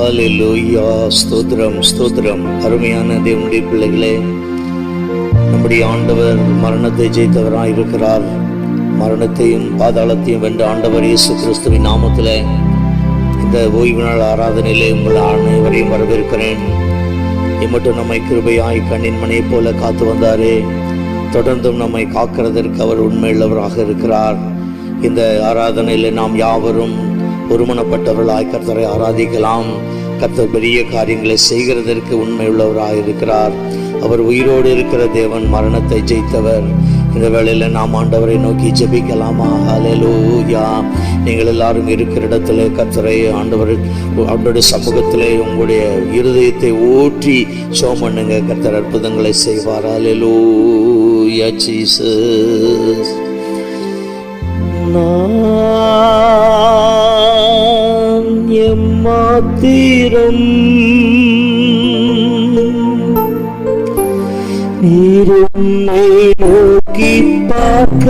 ஹல்லேலூயா. ஸ்தோத்திரம் ஸ்தோத்திரம். அருமையான தேவனுடைய பிள்ளைகளே, நம்முடைய ஆண்டவர் மரணத்தை ஜெயித்தவராய் இருக்கிறார். மரணத்தையும் பாதாளத்தையும் வென்ற ஆண்டவர் இயேசு கிறிஸ்துவின் நாமத்திலே இந்த ஓய்வு நாள் ஆராதனையிலே உங்கள் அனைவரையும் வரவேற்கிறேன். இம்மட்டும் நம்மை கிருபையாய் கண்ணின் மணியை போல காத்து வந்தாரே, தொடர்ந்தும் நம்மை காக்கிறதற்கு அவர் உண்மையுள்ளவராக இருக்கிறார். இந்த ஆராதனையில் நாம் யாவரும் ஒருமனப்பட்டவர்களாய் கர்த்தரை ஆராதிக்கலாம். கர்த்தர் பெரிய காரியங்களை செய்கிறதற்கு உண்மையுள்ளவராக இருக்கிறார். அவர் உயிரோடு இருக்கிற தேவன், மரணத்தை ஜெயித்தவர். இந்த வேளையில் நாம் ஆண்டவரை நோக்கி ஜெபிக்கலாமா? ஹல்லேலூயா. நீங்கள் எல்லாரும் இருக்கிற இடத்துல கர்த்தரை அவருடைய சமூகத்திலே உங்களுடைய இருதயத்தை ஊற்றி ஜெபம் பண்ணுங்க. கர்த்தர் அற்புதங்களை செய்வார். ஹல்லேலூயா ஜீசஸ். நான் எம்மாத்திரம் நீரும்மை நோக்கி பார்க்க,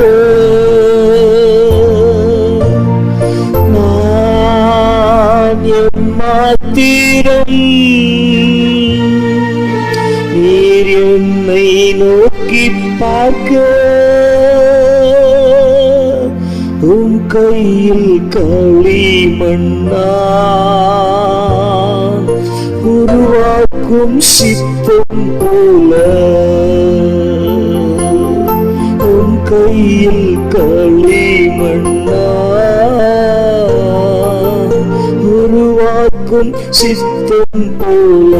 நான் எம்மாத்திரம் நீர் என்னை நோக்கி பார்க்க, உம் கையில் களிமண்ணா உருவாக்கும் சிற்பம் போல, உம் கையில் களிமண்ணா உருவாக்கும் சிற்பம் போல.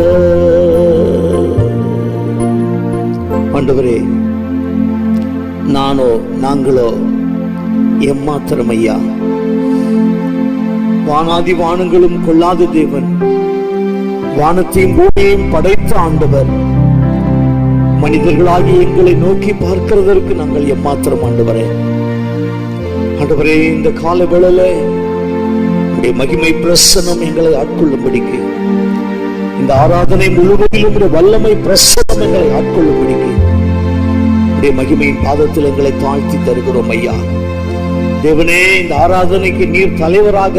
ஆண்டவரே, நாங்களோ எம்மாத்திரம் ஐயா. வானாதி வானங்களும் கொள்ளாத தேவன், வானத்தையும் பூமியையும் படைத்த ஆண்டவர், மனிதர்களாகி எங்களை நோக்கி பார்க்கிறதற்கு நாங்கள் எம்மாத்திரம் ஆண்டவரே. ஆண்டவரே, இந்த கால வேளையில உடைய மகிமை பிரசன்னம் எங்களை ஆட்கொள்ளும்படிக்கு, இந்த ஆராதனை முழுவதிலும் வல்லமை பிரசன்னம் எங்களை ஆட்கொள்ளும்படிக்கு உடைய மகிமையின் பாதத்தில் எங்களை தாழ்த்தி தருகிறோம் ஐயா. தேவனே, இந்த ஆராதனைக்கு நீர் தலைவராக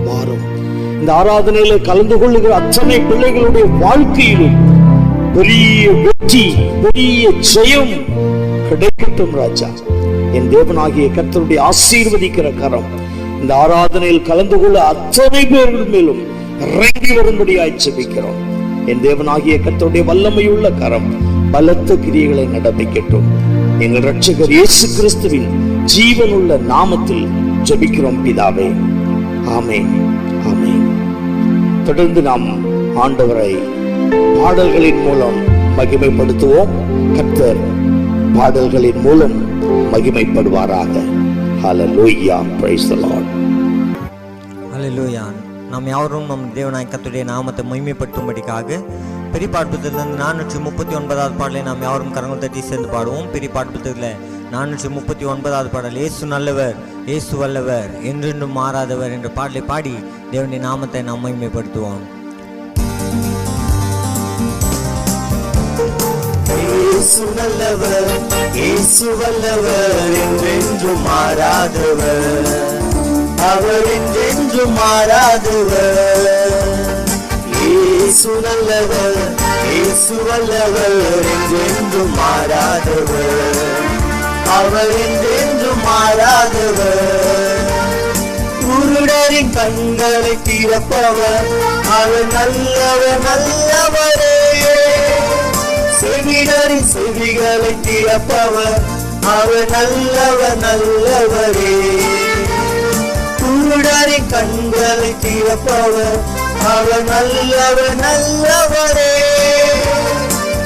மாறும். இந்த ஆராதனையில கலந்து கொள்ளுகிற அத்தனை பிள்ளைகளுடைய வாழ்க்கையிலும் பெரிய வெற்றி, பெரிய ஜெயம் கிடைக்கட்டும் ராஜா. என் தேவனாகிய கர்த்தருடைய ஆசீர்வதிக்கிற கரம் இந்த ஆராதனையில் கலந்து கொள்ள அத்தனை பேர்கள் மேலும் இறங்கி வரும்படியாய் ஜெபிக்கிறோம். என் தேவனாகிய கர்த்தருடைய வல்லமையுள்ள கரம் பலத்த கிரியைகளை நடப்பிக்கட்டும். எங்கள் இரட்சகர் இயேசு கிறிஸ்துவின் ஜீவனுள்ள நாமத்தில் ஜெபிக்கிறோம் பிதாவே, ஆமென் ஆமென். தொடர்ந்து நாம் ஆண்டவரை பாடல்களின் மூலம் மகிமைப்படுத்துவோம். கர்த்தர் பாடல்களின் மூலம் மகிமைப்படுவாராக. ஹல்லேலூயா, பிரைஸ் தி லார்ட். ஹல்லேலூயா. நாம் யாவரும் நம் தேவனாய் கர்த்தருடைய நாமத்தை மகிமைப்படுத்தும்படிக்காக பெரிய பாட்டுத்திலிருந்து 439வது பாடலை நாம் யாவரும் கரங்கள் தட்டி சேர்ந்து பாடுவோம். பெரிய பாட்டுத்தில் 439வது பாடல், இயேசு நல்லவர், இயேசு வல்லவர், என்றென்றும் மாறாதவர் என்ற பாடலை பாடி தேவனுடைய நாமத்தை நாம் மகிமைப்படுத்துவோம். இயேசு நல்லவர், இயேசு வல்லவர், என்றென்றும் மாறாதவர், அவர் என்றென்றும் மாறாதவர். இயேசு நல்லவர், இயேசு வல்லவர், என்றென்றும் மாறாதவர், அவர் என்றென்றும் மாறாதவர். குருடரின் கண்களை திறப்பவர், அவர் நல்லவர் நல்லவரே. செவிடரின் செவிகளை திறப்பவர், அவர் நல்லவர் நல்லவரே. குருடரின் கண்களை திறப்பவர், அவர் நல்லவர் நல்லவரே.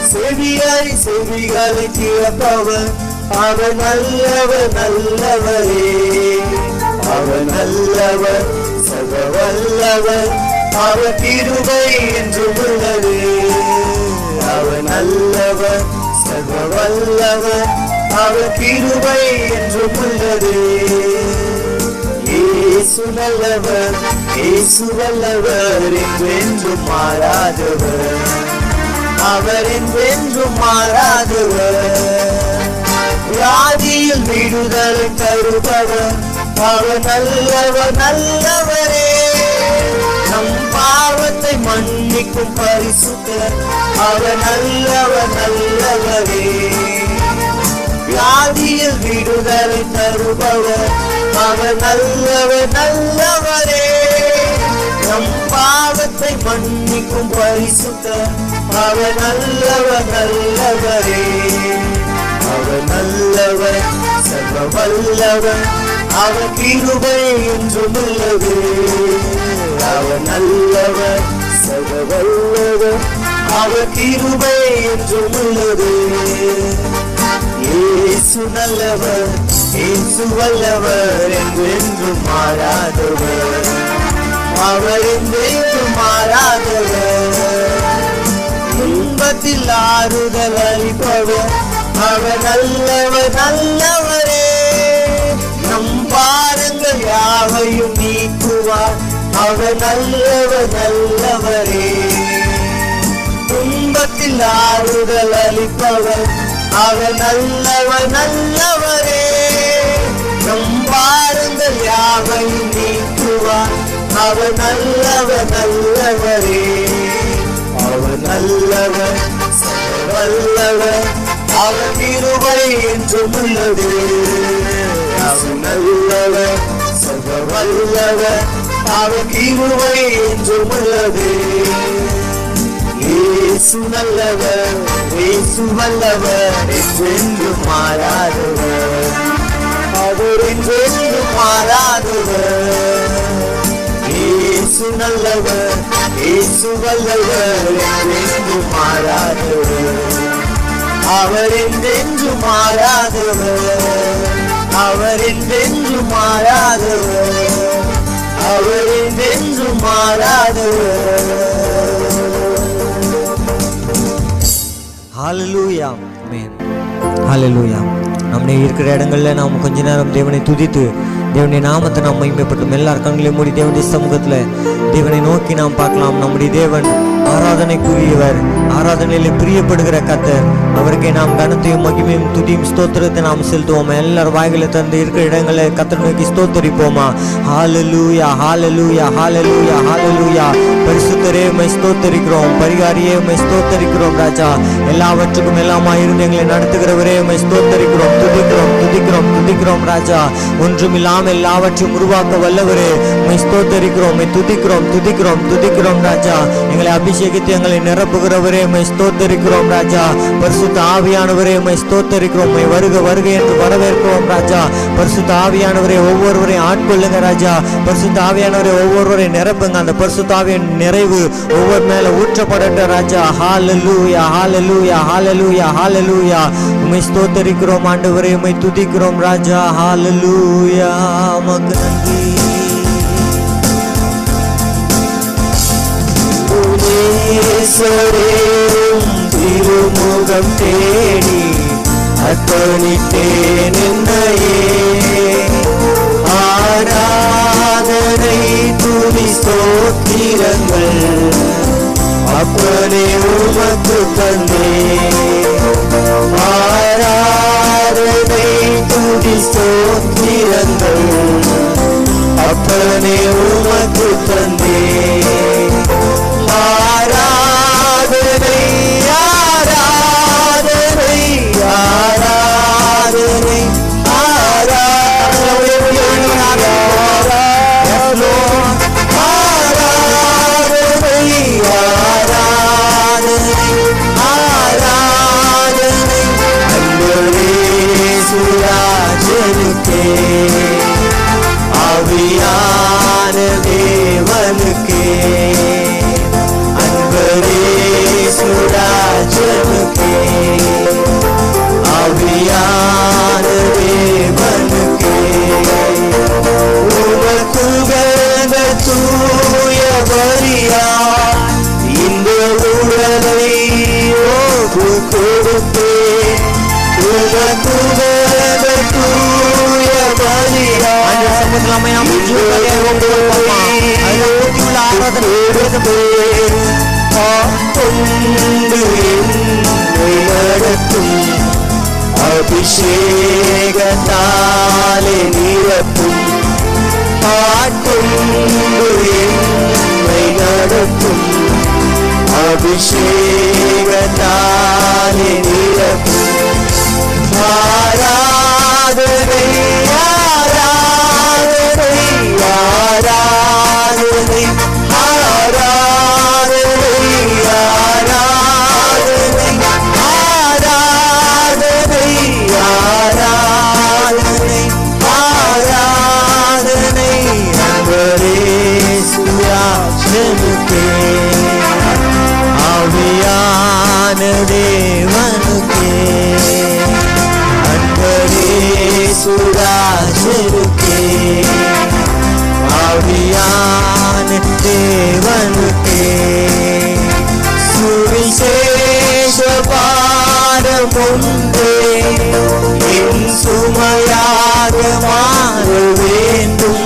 செவியரின் செவிகளை திறப்பவர், அவர் நல்லவர் நல்லவரே. அவர் நல்லவர், சர்வ வல்லவர், அவர் கிருபை என்றும் உள்ளது. அவர் நல்லவர், சர்வ வல்லவர், அவர் கிருபை என்றும் உள்ளது. இயேசு நல்லவர், இயேசு வல்லவர், என்றென்றும் மாறாதவர், அவர் என்றென்றும் மாறாதவர். வியாதியில் விடுதலை தருபவர், அவர் நல்லவர் நல்லவரே. நம் பாவத்தை மன்னிக்கும் பரிசுத்தர், அவர் நல்லவர் நல்லவரே. வியாதியில் விடுதலை தருபவர், அவர் நல்லவர் நல்லவரே. நம் பாவத்தை மன்னிக்கும் பரிசுத்தர், அவர் நல்லவர் நல்லவரே. அவர் நல்லவர் சர்வ வல்லவர், அவர் கிருபை என்றும் உள்ளது. அவர் நல்லவர் சர்வ வல்லவர், அவர் கிருபை என்றும் உள்ளது. இயேசு நல்லவர், இயேசு வல்லவர், என்றென்றும் மாறாதவர், அவர் என்றென்றும் மாறாதவர். இன்பத்தில் ஆறுதல் அளிப்பவர், அவர் நல்லவர் நல்லவரே. நம் பாரங்கள் யாவையும் நீக்குவார், அவர் நல்லவர் நல்லவரே. துன்பத்தில் ஆறுதல் அளிப்பவர், அவர் நல்லவர் நல்லவரே. நம் பாரங்கள் யாவையும் நீக்குவார், அவர் நல்லவர் நல்லவரே. அவர் நல்லவர் வல்லவர், அவர் கிருபை என்றும் உள்ளது. அவர் நல்லவர் சர்வ வல்லவர், அவர் கிருபை என்றும் உள்ளது. இயேசு நல்லவர், இயேசு வல்லவர், என்றென்றும் மாறாதவர், அவர் என்றென்றும் மாறாதவர். இயேசு நல்லவர், இயேசு வல்லவர், என்றென்றும் மாறாதவர், அவர் என்றென்றும் மாறாதவர், அவர் என்றென்றும் மாறாதவர், அவர் என்றென்றும் மாறாதவர். ஹalleluya ஆமென். ஹalleluya. நம்முடைய இருக்கிற இடங்கள்ல நாம் கொஞ்ச நேரம் தேவனை துதித்து தேவனுடைய நாமத்தை நாம் மகிமைப்பட்டும். எல்லார் கண்களையும் மூடி தேவனுடைய சமூகத்துல தேவனை நோக்கி நாம் பார்க்கலாம். நம்முடைய தேவன் ஆராதனைக்குரியவர், ஆராதனையில பிரியப்படுகிற கர்த்தர். அவருக்கே நாம் கனத்தையும் மகிமையும் துதியும் ஸ்தோத்திரத்தை நாம் செலுத்துவோம். எல்லாரும் வாய்களை தந்து இருக்கிற இடங்களை கர்த்தரை நோக்கி ஸ்தோத்தரிப்போமா. ஹalleluya ஹalleluya ஹalleluya ஹalleluya. பரிசுத்தரே உம்மை ஸ்தோத்தரிக்கிறோம், பரிகாரியே உம்மை ஸ்தோத்தரிக்கிறோம் ராஜா. எல்லாவற்றுக்கும் எல்லாமாய் இருந்து எங்களை நடத்துகிறவரே உம்மை ஸ்தோத்தரிக்கிறோம், துதிக்கிறோம் துதிக்கிறோம் துதிக்கிறோம் ராஜா. ஒன்றுமில்லாமல் எல்லாவற்றையும் உருவாக்க வல்லவரே உம்மை ஸ்தோத்தரிக்கிறோம், உம்மை துதிக்கிறோம் துதிக்கிறோம் துதிக்கிறோம் ராஜா. எங்களை அபிஷேகித்து எங்களை நிரப்புகிறவரே உம்மை ஸ்தோத்தரிக்கிறோம் ராஜா. பரிசுத்த ஆவியானவரே உம்மை ஸ்தோத்தரிக்கிறோம், உம்மை வருக வருக என்று வரவேற்கிறோம் ராஜா. பரிசுத்த ஆவியானவரே ஒவ்வொருவரையும் ஆட்கொள்ளுங்க ராஜா. பரிசுத்த ஆவியானவரே ஒவ்வொருவரையும் நிரப்புங்க. அந்த பரிசுத்த ஆவியின் நிறைவு ஒவ்வொரு மேல ஊற்றப்படட்டும் ராஜா. ஹalleluya ஹalleluya ஹalleluya ஹalleluya. உம்மை ஸ்தோத்தரிக்கிறோம் ஆண்டவரே, உம்மை துதிக்கிறோம் ராஜா. ஹalleluya. உமக்கு நன்றி. திருமுகம் தேடி அர்ப்பணித்தேன் என்னையே. ஆராதனை துதி ஸ்தோத்திரங்கள் அப்பனே உமக்கு தந்தே. ஆராதனை துதி ஸ்தோத்திரங்கள் அப்பனே உமக்கு தந்தே. ஆராதனை ஆராதனை ஆராதனை ஆராதனை ஆராதனை ஆராதனை அன்பரே சுராஜனுக்கே, ஆவியான தேவனுக்கே. அன்பரே சுராஜனுக்கே, ஆவியான தேவனுக்கே. உமக்குகந்த தூய பலியா இந்த உடலை ஒப்பு கொடுத்தேன். உமக்குகந்த தூய பலியா கொண்டு என்னை நடத்தும், அபிஷேகத்தாலே நிரப்பும். ஆட்கொண்டு என்னை நடத்தும் அபிஷேகத்தாலே நிரப்பும் ஆராதனை ஆராதனை ஆராதனை ஆராதனை ஆராதனை ஆராதனை ஆராதனை ஆராதனை அன்பரே சுயாசனுக்கே ஆவியான தேவனுக்கே அன்பரே சுராசனுக்கே ஆவியான தேவனுக்கே சுவிசேஷ பாரம் ஒன்றே என் சுமையாக மாற வேண்டும்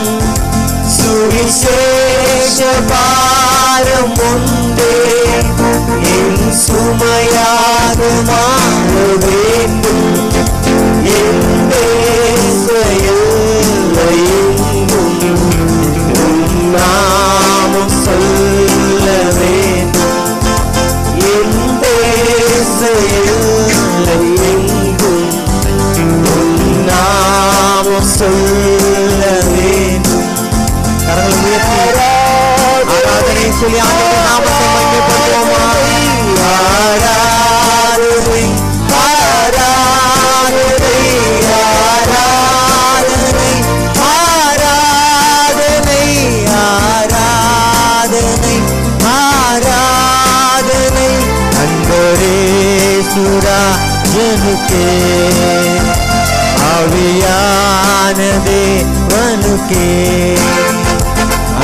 சுவிசேஷ பாரம் ஒன்றே என் சுமையாக மாற வேண்டும் என் தேசையெங்கும் உம் நாமம் சொல்ல வேண்டும் என் தேசையெங்கும் உம் நாமம் சொல்ல வேண்டும். கரங்களை உயர்த்தி ஆராதனை சொல்லி ஆண்டவருடைய நாமத்தை மகிமைப்படுத்துவோமா? ஆராதனை ஆராதனை ஆராதனை ஆராதனை ஆராதனை ஆராதனை அன்பரே சுராஜனுக்கே ஆவியான தேவனுக்கே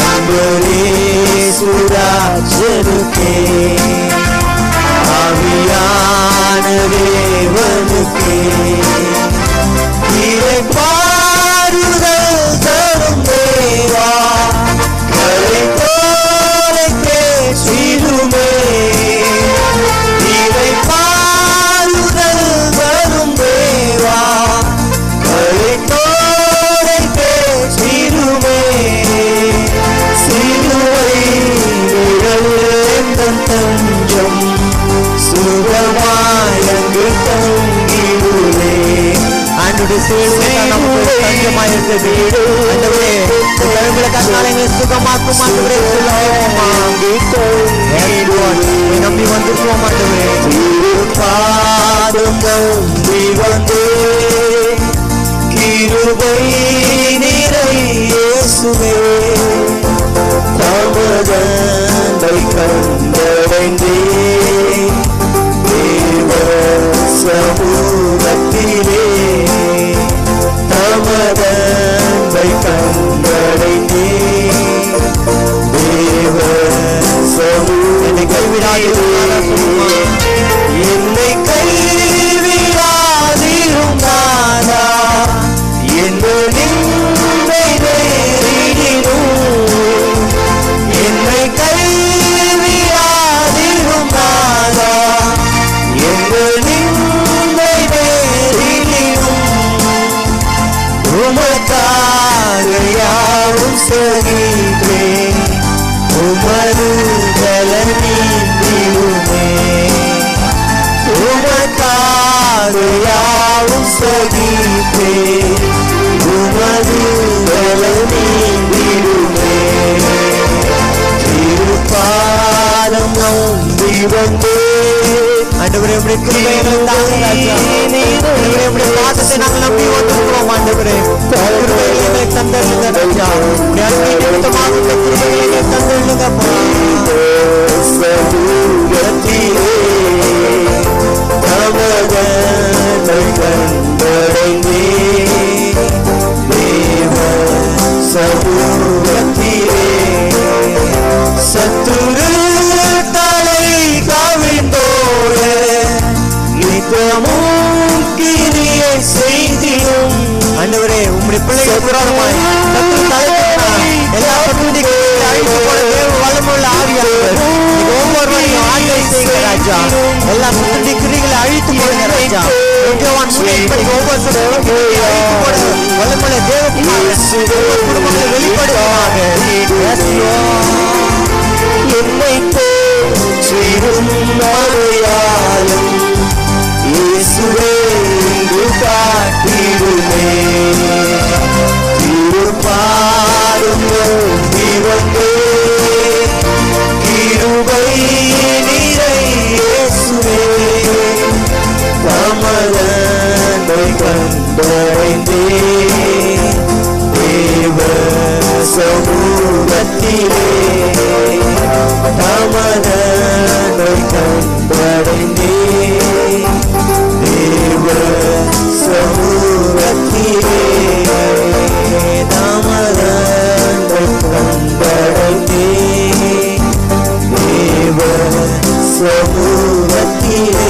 அன்பரே சுராஜனுக்கே ஆவியான தேவனுக்கே இறை பாருதல் தரும் தேவா கரை தோலைக்கே சிறுமே இறை பாருதல் தரும் தேவா கரை தோலைக்கே சிறுமே சிலுவை நிழல் தஞ்சம் சுகமாயங்கு தங்கிடுவே ஆண்டுடைய சிலுவை நமக்கு தஞ்சமாய் இருந்தது. ஆண்டவரே உங்களை கண்ணால் எங்களை சுகமாக்கும் ஆண்டவரே நம்பி வந்திருக்கோம் ஆண்டவரே பாதம் நம்பி வந்தே கிருபை நிறை இயேசுவே தமதன்பை கண்டடைந்தே தேவ சமூகத்திலே தமதன்பை கண்டடைந்தே தேவ சமூகத்தை கைவிடாதிருந்தாரா என்னை கைவிடாதிருந்தாரா என்ன நின்னை நேரிடும் என்னை கைவிடாதிருந்தாரா என்ன நின்னை நேரிடும் உமக்காக யாவும் சகிப்பேன் உமது நீந்திடுமே உமக்காக யாவும் சகிப்பேன் உமது நீந்திடுமே திருப்பாலம் நம்பி வந்தே ஆண்டவரே உம்முடைய கிருபையை தாங்க ராஜா ஆண்டவரே உம்முடைய பாதத்தை நாங்கள் நம்பி வந்திருக்கிறோம் ஆண்டவரே கிருபையை எங்களுக்கு தந்தருளுங்க ராஜா உம்முடைய அன்பை நிமித்தமாக இந்த கிருபையை எங்களுக்கு தந்தருளுங்கப்பா சமூகத்திலே தமதனை கண்டடைந்தே தேவ சமூகத்திலே சத்துரு தலை கவிழ்ந்தோட நித்தமும் கிரியை செய்திடும் ஆண்டவரே உம்முடைய பிள்ளைகள் புராணமாய் சத்துரு தலைவர்களாய் எல்லா சத்துருக்களை அழித்து போட தேவ வல்லமையுள்ள ஆவியானவர் ஒவ்வொருவரையும் ஆளுகை செய்கிற ராஜா எல்லா சத்துருடைய கிரிகளை அழித்து போடுங்க ராஜா யோவான் 3:8 ஒவ்வொரு சத்துருக்களை அழித்து போட வல்லமையுள்ள தேவகுமாரன் குடும்பங்களை வெளிப்படுத்துவாங்க. என்னை போற்றிடும் அடையாளம் இயேசுவே இங்கு காட்டிடுமே. திருப்பாடும் திறந்தே கிருபை நிறை இயேசுவே தமதனை கண்டடைந்தே தேவ சமூகத்திலே தமதனை கண்டடைந்தே தேவ சமூகத்திலே தமதனை கண்டடைந்தே தேவ சமூகத்திலே.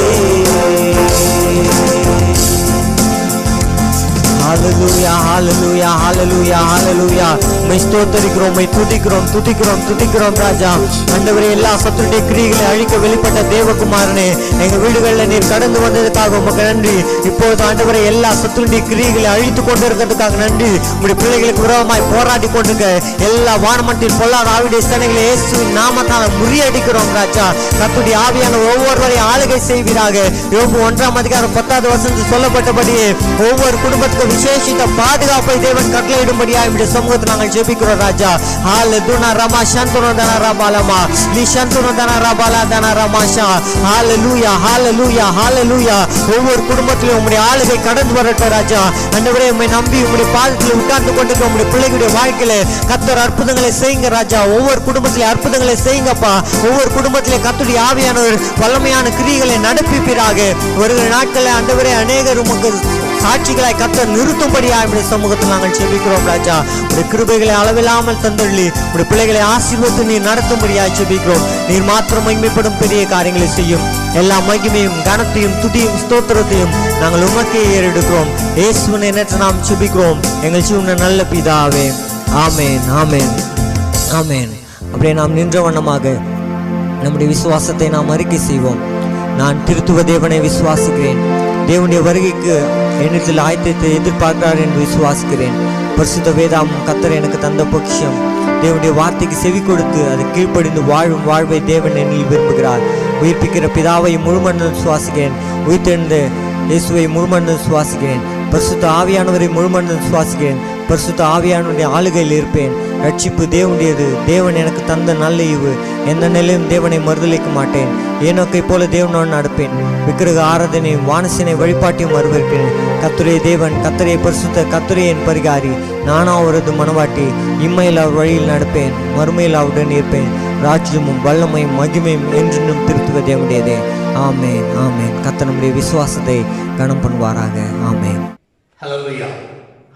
ஹalleluya ஹalleluya ஹalleluya ஹalleluya. மை ஸ்தோத்திரிக்கிறோம், மை துதிக்கிறோம் துதிக்கிறோம் துதிக்கிறோம் ராஜா. ஆண்டவரே, எல்லா சத்துருடைய கிரியைகளை அழிக்க வெளிப்பட்ட தேவகுமாரனே, எங்க வீடுகளில் நீர் கடந்து வந்ததுக்காக உமக்கு நன்றி. இப்போது ஆண்டவரே, எல்லா சத்துருடைய கிரியைகளை அழித்து கொண்டு இருக்கிறதுக்காக நன்றி. உங்களுடைய பிள்ளைகளுக்கு விரோதமாய் போராடி கொண்டிருக்க எல்லா வானமட்டில் பொல்லாத ஆவிடைய சேனைகளை இயேசுவின் நாமத்தால் முறியடிக்கிறோம் ராஜா. கர்த்தருடைய ஆவியான ஒவ்வொருவரையும் ஆளுகை செய்வீராக. யோபு 1:10 சொல்லப்பட்டபடியே ஒவ்வொரு குடும்பத்துக்கும் விசேஷித்த பாதுகாப்பை தேவன் கட்டளையிடும்படியா இப்படி சமூகத்தை நாங்கள் ஜெபிக்கிறோம் ராஜா. ஹalleluya ரமா சந்தனதன ரபாலமா லி சந்தனதன ரபாலதன ரமாஷா. ஹalleluya ஹalleluya ஹalleluya. ஒவ்வொரு குடும்பத்திலும் உம்முடைய ஆளுகை கடந்து வரட்டும் ராஜா. ஆண்டவரே, உம்மை நம்பி உம்முடைய பாதத்தில் உட்கார்ந்து கொண்டிருக்கிற உம்முடைய பிள்ளைகளுடைய வாழ்க்கையில கர்த்தர் அற்புதங்களை செய்யுங்க ராஜா. ஒவ்வொரு குடும்பத்திலே அற்புதங்களை செய்யுங்கப்பா. ஒவ்வொரு குடும்பத்திலே கர்த்தருடைய ஆவியானவர் வல்லமையான கிரியைகளை நடப்பிப்பீராக. வருகிற நாட்களில் ஆண்டவரே, அநேகர் உமக்கு சாட்சிகளாய் கர்த்தர் நிறுத்தும்படியா இப்படி சமூகத்தில் நாங்கள் ஜெபிக்கிறோம் ராஜா. உடைய கிருபைகளை அளவில்லாமல் தந்தள்ளி உடைய பிள்ளைகளை ஆசீர்வதித்து நீர் நடத்தும்படியாய் ஜெபிக்கிறோம். நீர் மாத்திரம் மகிமைப்படும் பெரிய காரியங்களை செய்யும். எல்லா மகிமையும் கனத்தையும் துதியும் ஸ்தோத்திரத்தையும் நாங்கள் உமக்கே ஏறெடுக்கிறோம். இயேசுவின் எண்ணற்ற நாம் ஜெபிக்கிறோம் எங்கள் ஜீவன நல்ல பிதாவே. ஆமேன் ஆமேன் ஆமேன். அப்படியே நாம் நின்ற வண்ணமாக நம்முடைய விசுவாசத்தை நாம் அறிக்கை செய்வோம். நான் திருத்துவ தேவனை விசுவாசிக்கிறேன். தேவனுடைய வருகைக்கு என்னிடத்தில் ஆயத்தத்தை எதிர்பார்க்கிறார் என்று விசுவாசிக்கிறேன். பரிசுத்த வேதாம் கர்த்தர் எனக்கு தந்த பொக்கிஷம். தேவனுடைய வார்த்தைக்கு செவி கொடுத்து அது கீழ்ப்படிந்து வாழும் வாழ்வை தேவன் என்னில் விரும்புகிறார். உயிர்ப்பிக்கிற பிதாவை முழுமனதும் விசுவாசிக்கிறேன். உயிர்த்தெழுந்த இயேசுவை முழுமனதும் விசுவாசிக்கிறேன். பரிசுத்த ஆவியானவரை முழுமனதும் விசுவாசிக்கிறேன். பரிசுத்த ஆவியானவருடைய ஆளுகையில் இருப்பேன். ரட்சிப்பு தேவனுடையது. தேவன் எனக்கு தந்த நல்ல ஈவு. எந்த நிலையும் தேவனை மறுதலிக்க மாட்டேன். ஏனோக்கை போல தேவனோடு நடப்பேன். விக்கிரக ஆராதனையும் வானசினை வழிபாட்டையும் வரவேற்கிறேன். கர்த்தரே தேவன், கர்த்தரே பரிசுத்த, கர்த்தரே என் பரிகாரி. நானா அவரது மனவாட்டி. இம்மையில் அவர் வழியில் நடப்பேன், மறுமையில் அவருடன் இருப்பேன். ராஜ்யமும் வல்லமையும் மகிமையும் என்றும் திருத்துவ தேவனுடையதே. ஆமேன் ஆமேன். கர்த்தர் நம்முடைய விசுவாசத்தை கனம் பண்ணுவாராக. ஆமேன். ஹல்லேலூயா.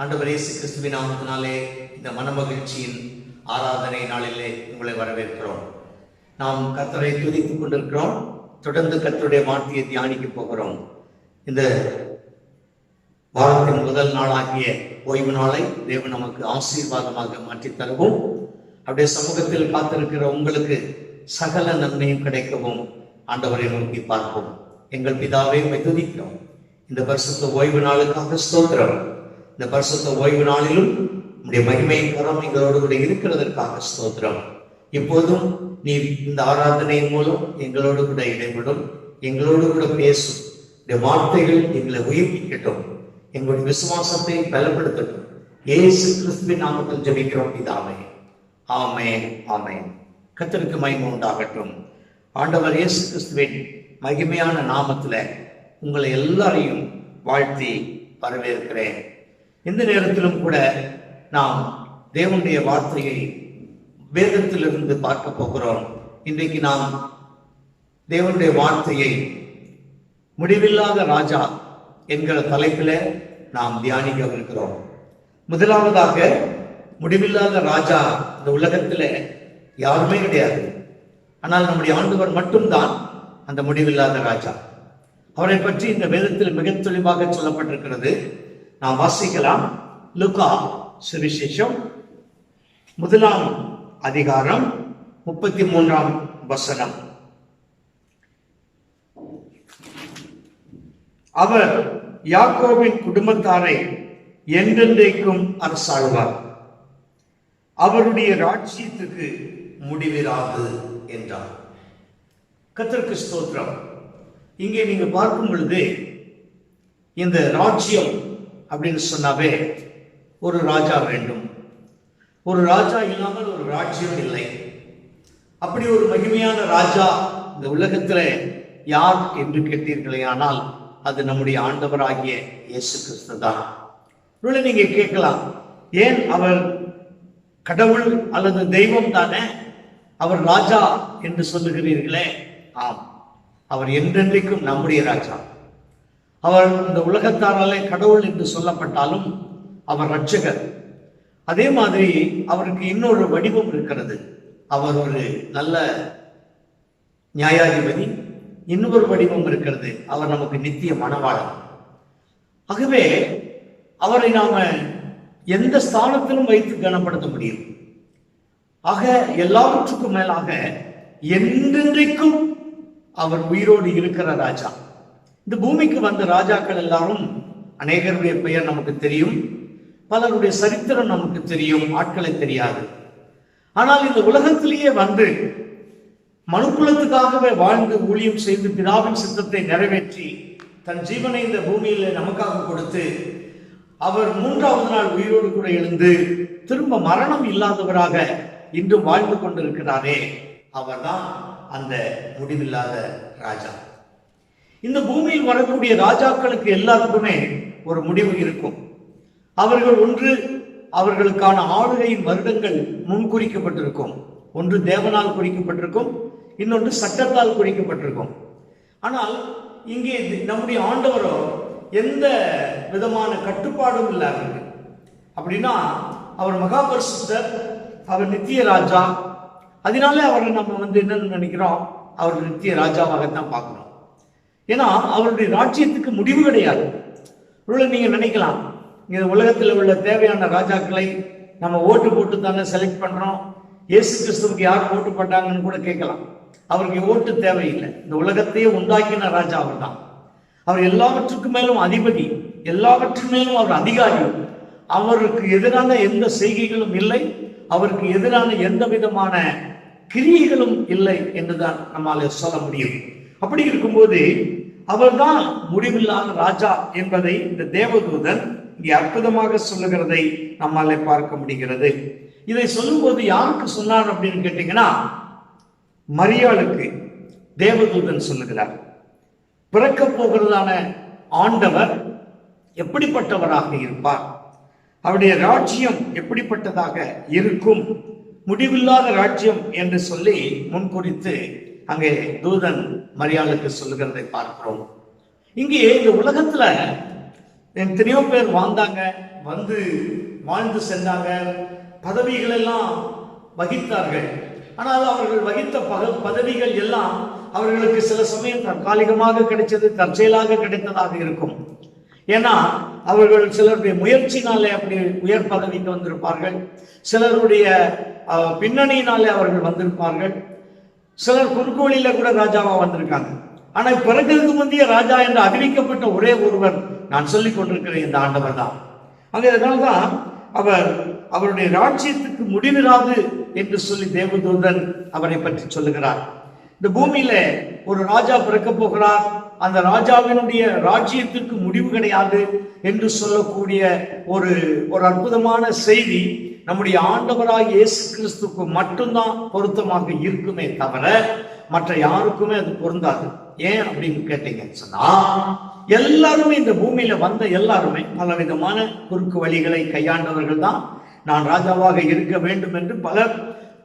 ஆண்டவர் இயேசு கிறிஸ்துவின் நாமத்தினாலே இந்த மனமகிழ்ச்சியின் ஆராதனை நாளிலே உங்களை வரவேற்கிறோம். நாம் கர்த்தரை துதித்துக் கொண்டிருக்கிறோம். தொடர்ந்து கர்த்தருடைய வார்த்தையை தியானிக்க போகிறோம். இந்த வாரத்தின் முதல் நாளாகிய ஓய்வு நாளை தேவன் நமக்கு ஆசீர்வாதமாக மாற்றித் தரவும், அப்படியே சமூகத்தில் காத்திருக்கிற உங்களுக்கு சகல நன்மையும் கிடைக்கவும் ஆண்டவரை நோக்கி பார்ப்போம். எங்கள் பிதாவே, உம்மை துதிக்கிறோம். இந்த பரிசுத்த ஓய்வு நாளுக்காக ஸ்தோத்திரம். இந்த பரிசுத்த ஓய்வு நாளிலும் உம்முடைய மகிமையின் கரம் எங்களோடு கூட இருக்கிறதற்காக ஸ்தோத்திரம். இப்போதும் நீர் இந்த ஆராதனையின் மூலம் எங்களோடு கூட இடைபடும், எங்களோடு கூட பேசும். இந்த வார்த்தைகள் எங்களை உயிர்ப்பிக்கட்டும், எங்களுடைய விசுவாசத்தை பலப்படுத்தட்டும். இயேசு கிறிஸ்துவின் நாமத்தில் ஜெபிக்கிறோம் பிதாவே. ஆமென் ஆமென். கர்த்தருக்கு மகிமை உண்டாகட்டும். ஆண்டவர் இயேசு கிறிஸ்துவின் மகிமையான நாமத்துல உங்களை எல்லாரையும் வாழ்த்தி வரவேற்கிறேன். இந்த நேரத்திலும் கூட நாம் தேவனுடைய வார்த்தையை வேதத்திலிருந்து பார்க்க போகிறோம். இன்றைக்கு நாம் தேவனுடைய வார்த்தையை முடிவில்லாத ராஜா என்கிற தலைப்பில் நாம் தியானிக்கவிருக்கிறோம். முதலாவதாக, முடிவில்லாத ராஜா இந்த உலகத்தில் யாருமே கிடையாது. ஆனால் நம்முடைய ஆண்டவர் மட்டும்தான் அந்த முடிவில்லாத ராஜா. அவரை பற்றி இந்த வேதத்தில் மிக தெளிவாக சொல்லப்பட்டிருக்கிறது. நாம் வாசிக்கலாம். லூக்கா சுவிசேஷம் 1 அதிகாரம் 33 அவர் யாக்கோபின் குடும்பத்தாரை என்றென்றைக்கும் அரசாழ்வார். அவருடைய ராஜ்யத்துக்கு முடிவிராது என்றார். கர்த்தருக்கு ஸ்தோத்திரம். இங்கே நீங்க பார்க்கும் பொழுது இந்த ராஜ்யம் அப்படின்னு சொன்னாவே ஒரு ராஜா வேண்டும். ஒரு ராஜா இல்லாமல் ஒரு ராஜ்யம் இல்லை. அப்படி ஒரு மகிமையான ராஜா இந்த உலகத்தில் யார் என்று கேட்டீர்களே, ஆனால் அது நம்முடைய ஆண்டவராகிய இயேசு கிறிஸ்து தான். நீங்க கேட்கலாம், ஏன் அவர் கடவுள் அல்லது தெய்வம் தானே, அவர் ராஜா என்று சொல்லுகிறீர்களே? ஆம், அவர் என்றென்றைக்கும் நம்முடைய ராஜா. அவர் இந்த உலகத்தாராலே கடவுள் என்று சொல்லப்பட்டாலும் அவர் ரட்சகர். அதே மாதிரி அவருக்கு இன்னொரு வடிவம் இருக்கிறது. அவர் ஒரு நல்ல நியாயாதிபதி. இன்னொரு வடிவம் இருக்கிறது, அவர் நமக்கு நித்திய மணவாளன். ஆகவே அவரை நாம எந்த ஸ்தானத்திலும் வைத்து கனப்படுத்த முடியும். ஆக எல்லாவற்றுக்கும் மேலாக என்றென்றைக்கும் அவர் உயிரோடு இருக்கிற ராஜா. இந்த பூமிக்கு வந்த ராஜாக்கள் எல்லாரும் அநேகருடைய பெயர் நமக்கு தெரியும், பலருடைய சரித்திரம் நமக்கு தெரியும், ஆட்களை தெரியாது. ஆனால் இந்த உலகத்திலேயே வந்து மனுக்குலத்துக்காகவே வாழ்ந்து ஊழியம் செய்து பிதாவின் சித்தத்தை நிறைவேற்றி தன் ஜீவனை இந்த பூமியில நமக்காக கொடுத்து அவர் 3வது நாள் உயிரோடு கூட எழுந்து திரும்ப மரணம் இல்லாதவராக இன்றும் வாழ்ந்து கொண்டிருக்கிறாரே, அவர்தான் அந்த முடிவில்லாத ராஜா. இந்த பூமியில் வரக்கூடிய ராஜாக்களுக்கு எல்லாருக்குமே ஒரு முடிவு இருக்கும். அவர்கள் ஒன்று அவர்களுக்கான ஆளுகையின் வருடங்கள் முன்குறிக்கப்பட்டிருக்கும். ஒன்று தேவனால் குறிக்கப்பட்டிருக்கும், இன்னொன்று சட்டத்தால் குறிக்கப்பட்டிருக்கும். ஆனால் இங்கே நம்முடைய ஆண்டவரோ எந்த விதமான கட்டுப்பாடும் இல்லை அவருக்கு. அப்படின்னா அவர் மகா பரிசுத்தர், அவர் நித்திய ராஜா. அதனாலே அவரை நம்ம என்னன்னு நினைக்கிறோம், அவர் நித்திய ராஜாவாகத்தான் பார்க்கணும். ஏன்னா அவருடைய ராஜ்யத்துக்கு முடிவு கிடையாது. நீங்க நினைக்கலாம், இந்த உலகத்தில் உள்ள தேவையான ராஜாக்களை நம்ம ஓட்டு போட்டு தானே செலக்ட் பண்றோம், இயேசு கிறிஸ்துவுக்கு யார் ஓட்டு போட்டாங்கன்னு கூட கேட்கலாம். அவருக்கு ஓட்டு தேவையில்லை. இந்த உலகத்தையே உண்டாக்கின ராஜா அவர் தான். அவர் எல்லாவற்றுக்கும் மேலும் அதிபதி, எல்லாவற்றின் மேலும் அவர் அதிகாரி. அவருக்கு எதிரான எந்த செய்கைகளும் இல்லை, அவருக்கு எதிரான எந்த விதமான கிரியைகளும் இல்லை என்றுதான் நம்மால சொல்ல முடியும். அப்படி இருக்கும்போது அவர்தான் முடிவில்லாத ராஜா என்பதை இந்த தேவதூதன் இங்கே அற்புதமாக சொல்லுகிறதை நம்மால பார்க்க முடிகிறது. இதை சொல்லும்போது யாருக்கு சொன்னார் அப்படின்னு கேட்டீங்கன்னா, மரியாளுக்கு தேவதூதன் சொல்லுகிறார். பிறக்க போகிறதான ஆண்டவர் எப்படிப்பட்டவராக இருப்பார், அவருடைய ராஜ்யம் எப்படிப்பட்டதாக இருக்கும், முடிவில்லாத ராஜ்யம் என்று சொல்லி முன்குறித்து அங்கே தூதன் மரியாளுக்கு சொல்லுகிறதை பார்க்கிறோம். இங்கே இந்த உலகத்துல எத்தனையோ பேர் வந்து வாழ்ந்து சென்றாங்க, பதவிகள் எல்லாம் வகித்தார்கள். ஆனால் அவர்கள் வகித்த பதவிகள் எல்லாம் அவர்களுக்கு சில சமயம் தற்காலிகமாக கிடைச்சது, தற்செயலாக கிடைத்ததாக இருக்கும். ஏன்னா அவர்கள் சிலருடைய முயற்சினாலே அப்படி உயர் பதவிக்கு வந்திருப்பார்கள், சிலருடைய பின்னணியினாலே அவர்கள் வந்திருப்பார்கள், சிலர் குறுக்கோளில கூட ராஜாவா வந்திருக்காங்க. ஆனால் பிறகு முந்தைய ராஜா என்று அறிவிக்கப்பட்ட ஒரே ஒருவர் நான் சொல்லிக் கொண்டிருக்கிற இந்த ஆண்டவர் தான். அதனால்தான் அவருடைய ராஜ்யத்துக்கு முடிவிராது என்று சொல்லி தேவதூதன் அவரை பற்றி சொல்லுகிறார். இந்த பூமியில ஒரு ராஜா பிறக்க போகிறார், அந்த ராஜாவினுடைய ராஜ்யத்திற்கு முடிவு கிடையாது என்று சொல்லக்கூடிய ஒரு அற்புதமான செய்தி நம்முடைய ஆண்டவராகிய இயேசு கிறிஸ்துக்கு மட்டும்தான் பொருத்தமாக இருக்குமே தவிர மற்ற யாருக்குமே அது பொருந்தாது. ஏன் அப்படின்னு கேட்டீங்கன்னு சொன்னா, எல்லாருமே இந்த பூமியில வந்த எல்லாருமே பல விதமான குறுக்கு வழிகளை கையாண்டவர்கள் தான். நான் ராஜாவாக இருக்க வேண்டும் என்று பலர்,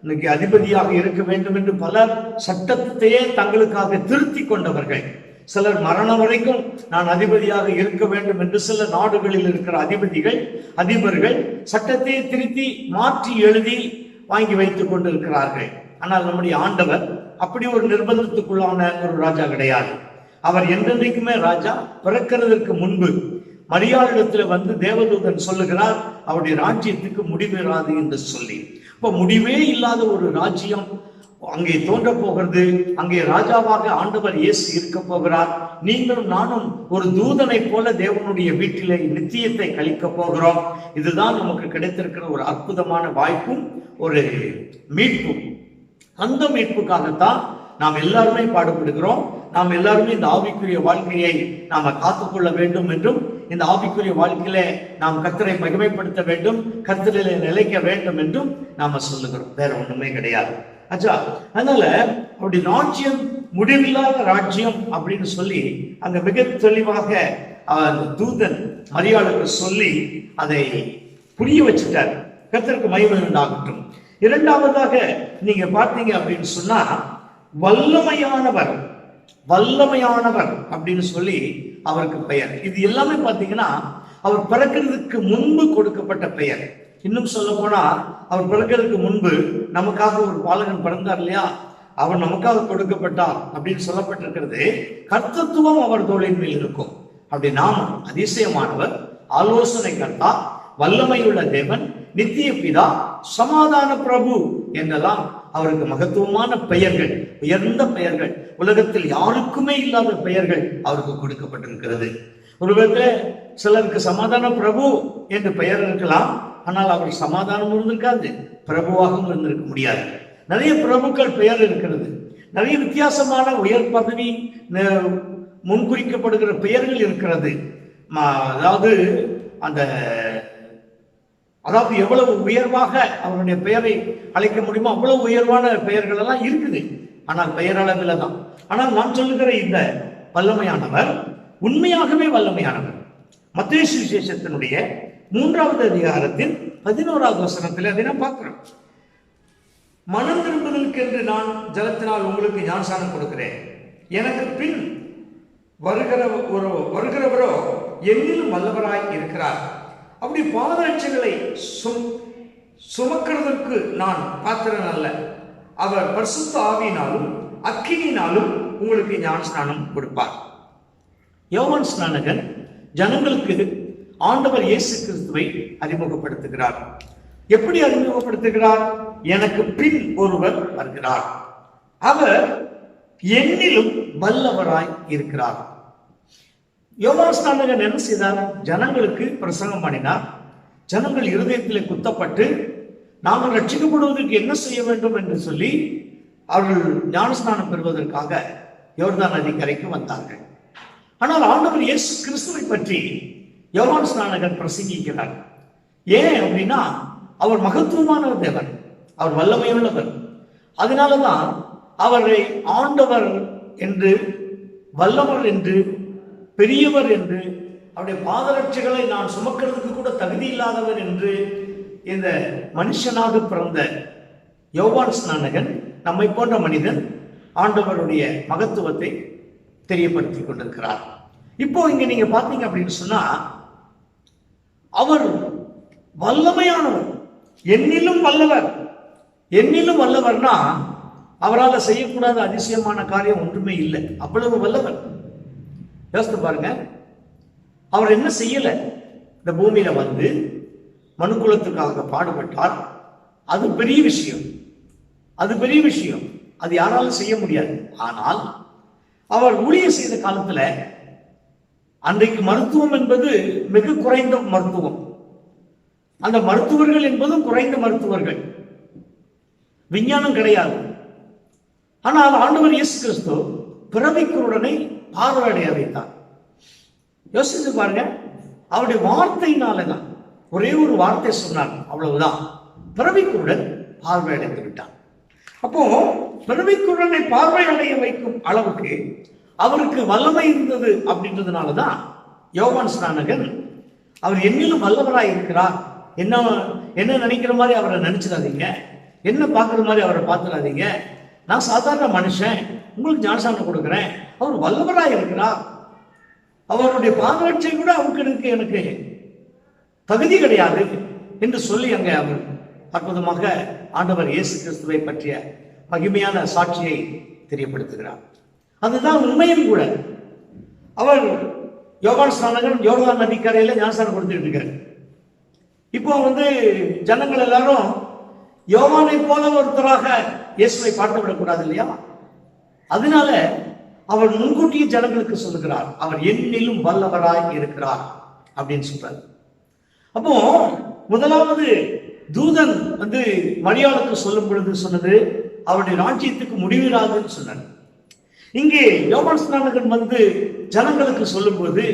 இன்னைக்கு அதிபதியாக இருக்க வேண்டும் என்று பலர் சட்டத்தையே தங்களுக்காக திருத்தி கொண்டவர்கள். சிலர் மரணம் வரைக்கும் நான் அதிபதியாக இருக்க வேண்டும் என்று சில நாடுகளில் இருக்கிற அதிபர்கள் சட்டத்தையே திருத்தி மாற்றி எழுதி வாங்கி வைத்துக் கொண்டிருக்கிறார்கள். ஆனால் நம்முடைய ஆண்டவர் அப்படி ஒரு நிர்பந்தத்துக்குள்ளான ஒரு ராஜா கிடையாது. அவர் என்றென்றைக்குமே ராஜா. பிறக்கிறதற்கு முன்பு மரியாளிடத்துல வந்து தேவதூதன் சொல்லுகிறார், அவருடைய ராஜ்யத்துக்கு முடிவிராது என்று சொல்லி. இப்ப முடிவே இல்லாத ஒரு ராஜ்யம் அங்கே தோன்ற போகிறது. அங்கே ராஜாவாக ஆண்டவர் இயேசு இருக்க போகிறார். நீங்களும் நானும் ஒரு தூதனை போல தேவனுடைய வீட்டிலே நித்தியத்தை கழிக்க போகிறோம். இதுதான் நமக்கு கிடைத்திருக்கிற ஒரு அற்புதமான வாய்ப்பும் ஒரு மீட்பும். அந்த மீட்புக்காகத்தான் நாம் எல்லாருமே பாடுபடுகிறோம். நாம் எல்லாருமே இந்த ஆவிக்குரிய வாழ்க்கையை நாம காத்துக்கொள்ள வேண்டும் என்றும், இந்த ஆவிக்குரிய வாழ்க்கையில நாம் கர்த்தரை மகிமைப்படுத்த வேண்டும், கர்த்தரிலே நிலைக்க வேண்டும் என்றும் நாம சொல்லுகிறோம். வேற ஒண்ணுமே கிடையாது. ஆச்சா, அதனால அப்படி ராஜ்யம் முடிவில்லாத ராஜ்யம் அப்படின்னு சொல்லி அங்க மிக தெளிவாக தூதன் மரியாளுக்கு சொல்லி அதை புரிய வச்சுட்டார். கர்த்தருக்கு மகிமை உண்டாகட்டும். இரண்டாவதாக நீங்க பார்த்தீங்க அப்படின்னு சொன்னா, வல்லமையானவர், வல்லமையானவர் அப்படின்னு சொல்லி அவருக்கு பெயர். இது எல்லாமே பார்த்தீங்கன்னா அவர் பிறக்கிறதுக்கு முன்பு கொடுக்கப்பட்ட பெயர். இன்னும் சொல்ல போனா, அவர் பிறக்கிறதுக்கு முன்பு நமக்காக ஒரு பாலகன் பிறந்தார் இல்லையா, அவர் நமக்காக கொடுக்கப்பட்டார் அப்படின்னு சொல்லப்பட்டிருக்கிறது. கர்த்தத்துவம் அவர் தோளின் மேல் இருக்கும். அப்படி நாம அதிசயமானவர், ஆலோசனை கர்த்தா, வல்லமையுள்ள தேவன், நித்திய பிதா, சமாதான பிரபு என்றெல்லாம் அவருக்கு மகத்துவமான பெயர்கள், உயர்ந்த பெயர்கள், உலகத்தில் யாருக்குமே இல்லாத பெயர்கள் அவருக்கு கொடுக்கப்பட்டிருக்கிறது. ஒரு விதத்துல சிலருக்கு சமாதான பிரபு என்று பெயர் இருக்கலாம், ஆனால் அவர் சமாதானம் இருந்திருக்காது, பிரபுவாகவும் இருந்திருக்க முடியாது. நிறைய பிரபுக்கள் பெயர் இருக்கிறது, நிறைய வித்தியாசமான உயர் பதவி முன்குறிக்கப்படுகிற பெயர்கள் இருக்கிறது. அதாவது எவ்வளவு உயர்வாக அவருடைய பெயரை அழைக்க முடியுமோ அவ்வளவு உயர்வான பெயர்கள் எல்லாம் இருக்குது, ஆனால் பெயரளவில் தான். ஆனால் நான் சொல்லுகிற இந்த வல்லமையானவர் உண்மையாகவே வல்லமையானவர். மத்தேயு சுவிசேஷத்தினுடைய 3வது அதிகாரத்தின் 11வது வசனத்தில் அதை நான் பார்க்கிறோம். மனம் திரும்புதலுக்கு என்று நான் ஜலத்தினால் உங்களுக்கு ஞானஸ்நானம் கொடுக்கிறேன், எனக்கு பின் வருகிறவரோ என்னிலும் வல்லவராய் இருக்கிறார், அப்படி பாதரட்சைகளை சுமக்கிறதற்கு நான் பாத்திரன் அல்ல, அவர் பரிசுத்த ஆவியினாலும் அக்கினியினாலும் உங்களுக்கு ஞானஸ்நானம் கொடுப்பார். யோவான் ஸ்நானகன் ஜனங்களுக்கு ஆண்டவர் இயேசு கிறிஸ்துவை அறிமுகப்படுத்துகிறார். எப்படி அறிமுகப்படுத்துகிறார்? எனக்கு பின் ஒருவர் வருகிறார், அவர் என்னிலும் வல்லவராய் இருக்கிறார். யோவான் ஸ்நானகன் என்ன செய்தார்? ஜனங்களுக்கு பிரசங்கம் பண்ணினார். ஜனங்கள் இருதயத்தில் குத்தப்பட்டு நாங்கள் ரட்சிக்கப்படுவதற்கு என்ன செய்ய வேண்டும் என்று சொல்லி அவர்கள் ஞானஸ்நானம் பெறுவதற்காக யோர்தான் நதி கரைக்கு வந்தார்கள். ஆனால் ஆண்டவர் இயேசு கிறிஸ்துவை பற்றி யோவான் ஸ்நானகன் பிரசங்கிக்கிறார். ஏன் அப்படின்னா, அவர் மகத்துவமான தேவன், அவர் வல்லமையுள்ளவர். அதனாலதான் அவரை ஆண்டவர் என்று, வல்லவர் என்று, பெரியவர் என்று, அவருடைய பாதரட்சைகளை நான் சுமக்கிறதுக்கு கூட தகுதி இல்லாதவர் என்று இந்த மனுஷனாக பிறந்த யோவான் ஸ்நானகன், நம்மை போன்ற மனிதன், ஆண்டவருடைய மகத்துவத்தை தெரியப்படுத்தி கொண்டிருக்கிறார். இப்போ இங்க நீங்க பார்த்தீங்க அப்படின்னு சொன்னா, அவர் வல்லமையானவர், என்னிலும் வல்லவர். என்னிலும் வல்லவர்னா அவரால் செய்யக்கூடாத அதிசயமான காரியம் ஒன்றுமே இல்லை, அவ்வளவு வல்லவர். யோசித்து பாருங்க, அவர் என்ன செய்யல? இந்த பூமியில வந்து மனுக்குலத்துக்காக பாடுபட்டார். அது பெரிய விஷயம், அது பெரிய விஷயம், அது யாராலும் செய்ய முடியாது. ஆனால் அவர் ஊழியம் செய்த காலத்துல அன்றைக்கு மருத்துவம் என்பது மிக குறைந்த மருத்துவம், அந்த மருத்துவர்கள் என்பதும் குறைந்த மருத்துவர்கள், விஞ்ஞானம் கிடையாது. ஆனால் ஆண்டவர் இயேசு கிறிஸ்து பிறவிக்குருடனை பார்வையடைய வைத்தார். யோசிச்சு பாருங்க, அவருடைய வார்த்தையினாலதான், ஒரே ஒரு வார்த்தை சொன்னார், அவ்வளவுதான், பிறவிக்குருடன் பார்வையடைந்து விட்டார். அப்போ பிறவிக்குருடனை பார்வையடைய வைக்கும் அளவுக்கு அவருக்கு வல்லமை இருந்தது. அப்படின்றதுனாலதான் யோவான் ஸ்நானகன் அவர் என்னிலும் வல்லவராய் இருக்கிறார், என்ன நினைக்கிற மாதிரி அவரை நினைச்சிடாதீங்க, என்ன பார்க்குற மாதிரி அவரை பார்த்துடாதீங்க, நான் சாதாரண மனுஷன், உங்களுக்கு ஞானஸ்நானம் கொடுக்குறேன், அவர் வல்லவராய் இருக்கிறார், அவருடைய பாதரட்சை கூட அவருக்கு எனக்கு தகுதி கிடையாது என்று சொல்லி அங்கே அவர் அற்புதமாக ஆண்டவர் இயேசு கிறிஸ்துவை பற்றிய மகிமையான சாட்சியை தெரியப்படுத்துகிறார். அதுதான் உண்மையும் கூட. அவர் யோவான் ஸ்நானகன் யோர்தான் நதிக்கரையில ஞானஸ்நானம் கொடுத்துட்டு இருக்காரு. இப்போ ஜனங்கள் எல்லாரும் யோவானை போல ஒருத்தராக இயேசுவை பார்த்து விடக்கூடாது இல்லையா? அதனால அவர் முன்கூட்டியே ஜனங்களுக்கு சொல்லுகிறார், அவர் என்னிலும் வல்லவராய் இருக்கிறார் அப்படின்னு சொல்றார். அப்போ முதலாவது தூதன் மரியாளுக்கு சொல்லும் பொழுது சொன்னது, அவருடைய ராஜ்யத்துக்கு முடிவிராதுன்னு சொன்னார். இங்கே யோவான் ஸ்நானகன் வந்து ஜனங்களுக்கு சொல்லும்போது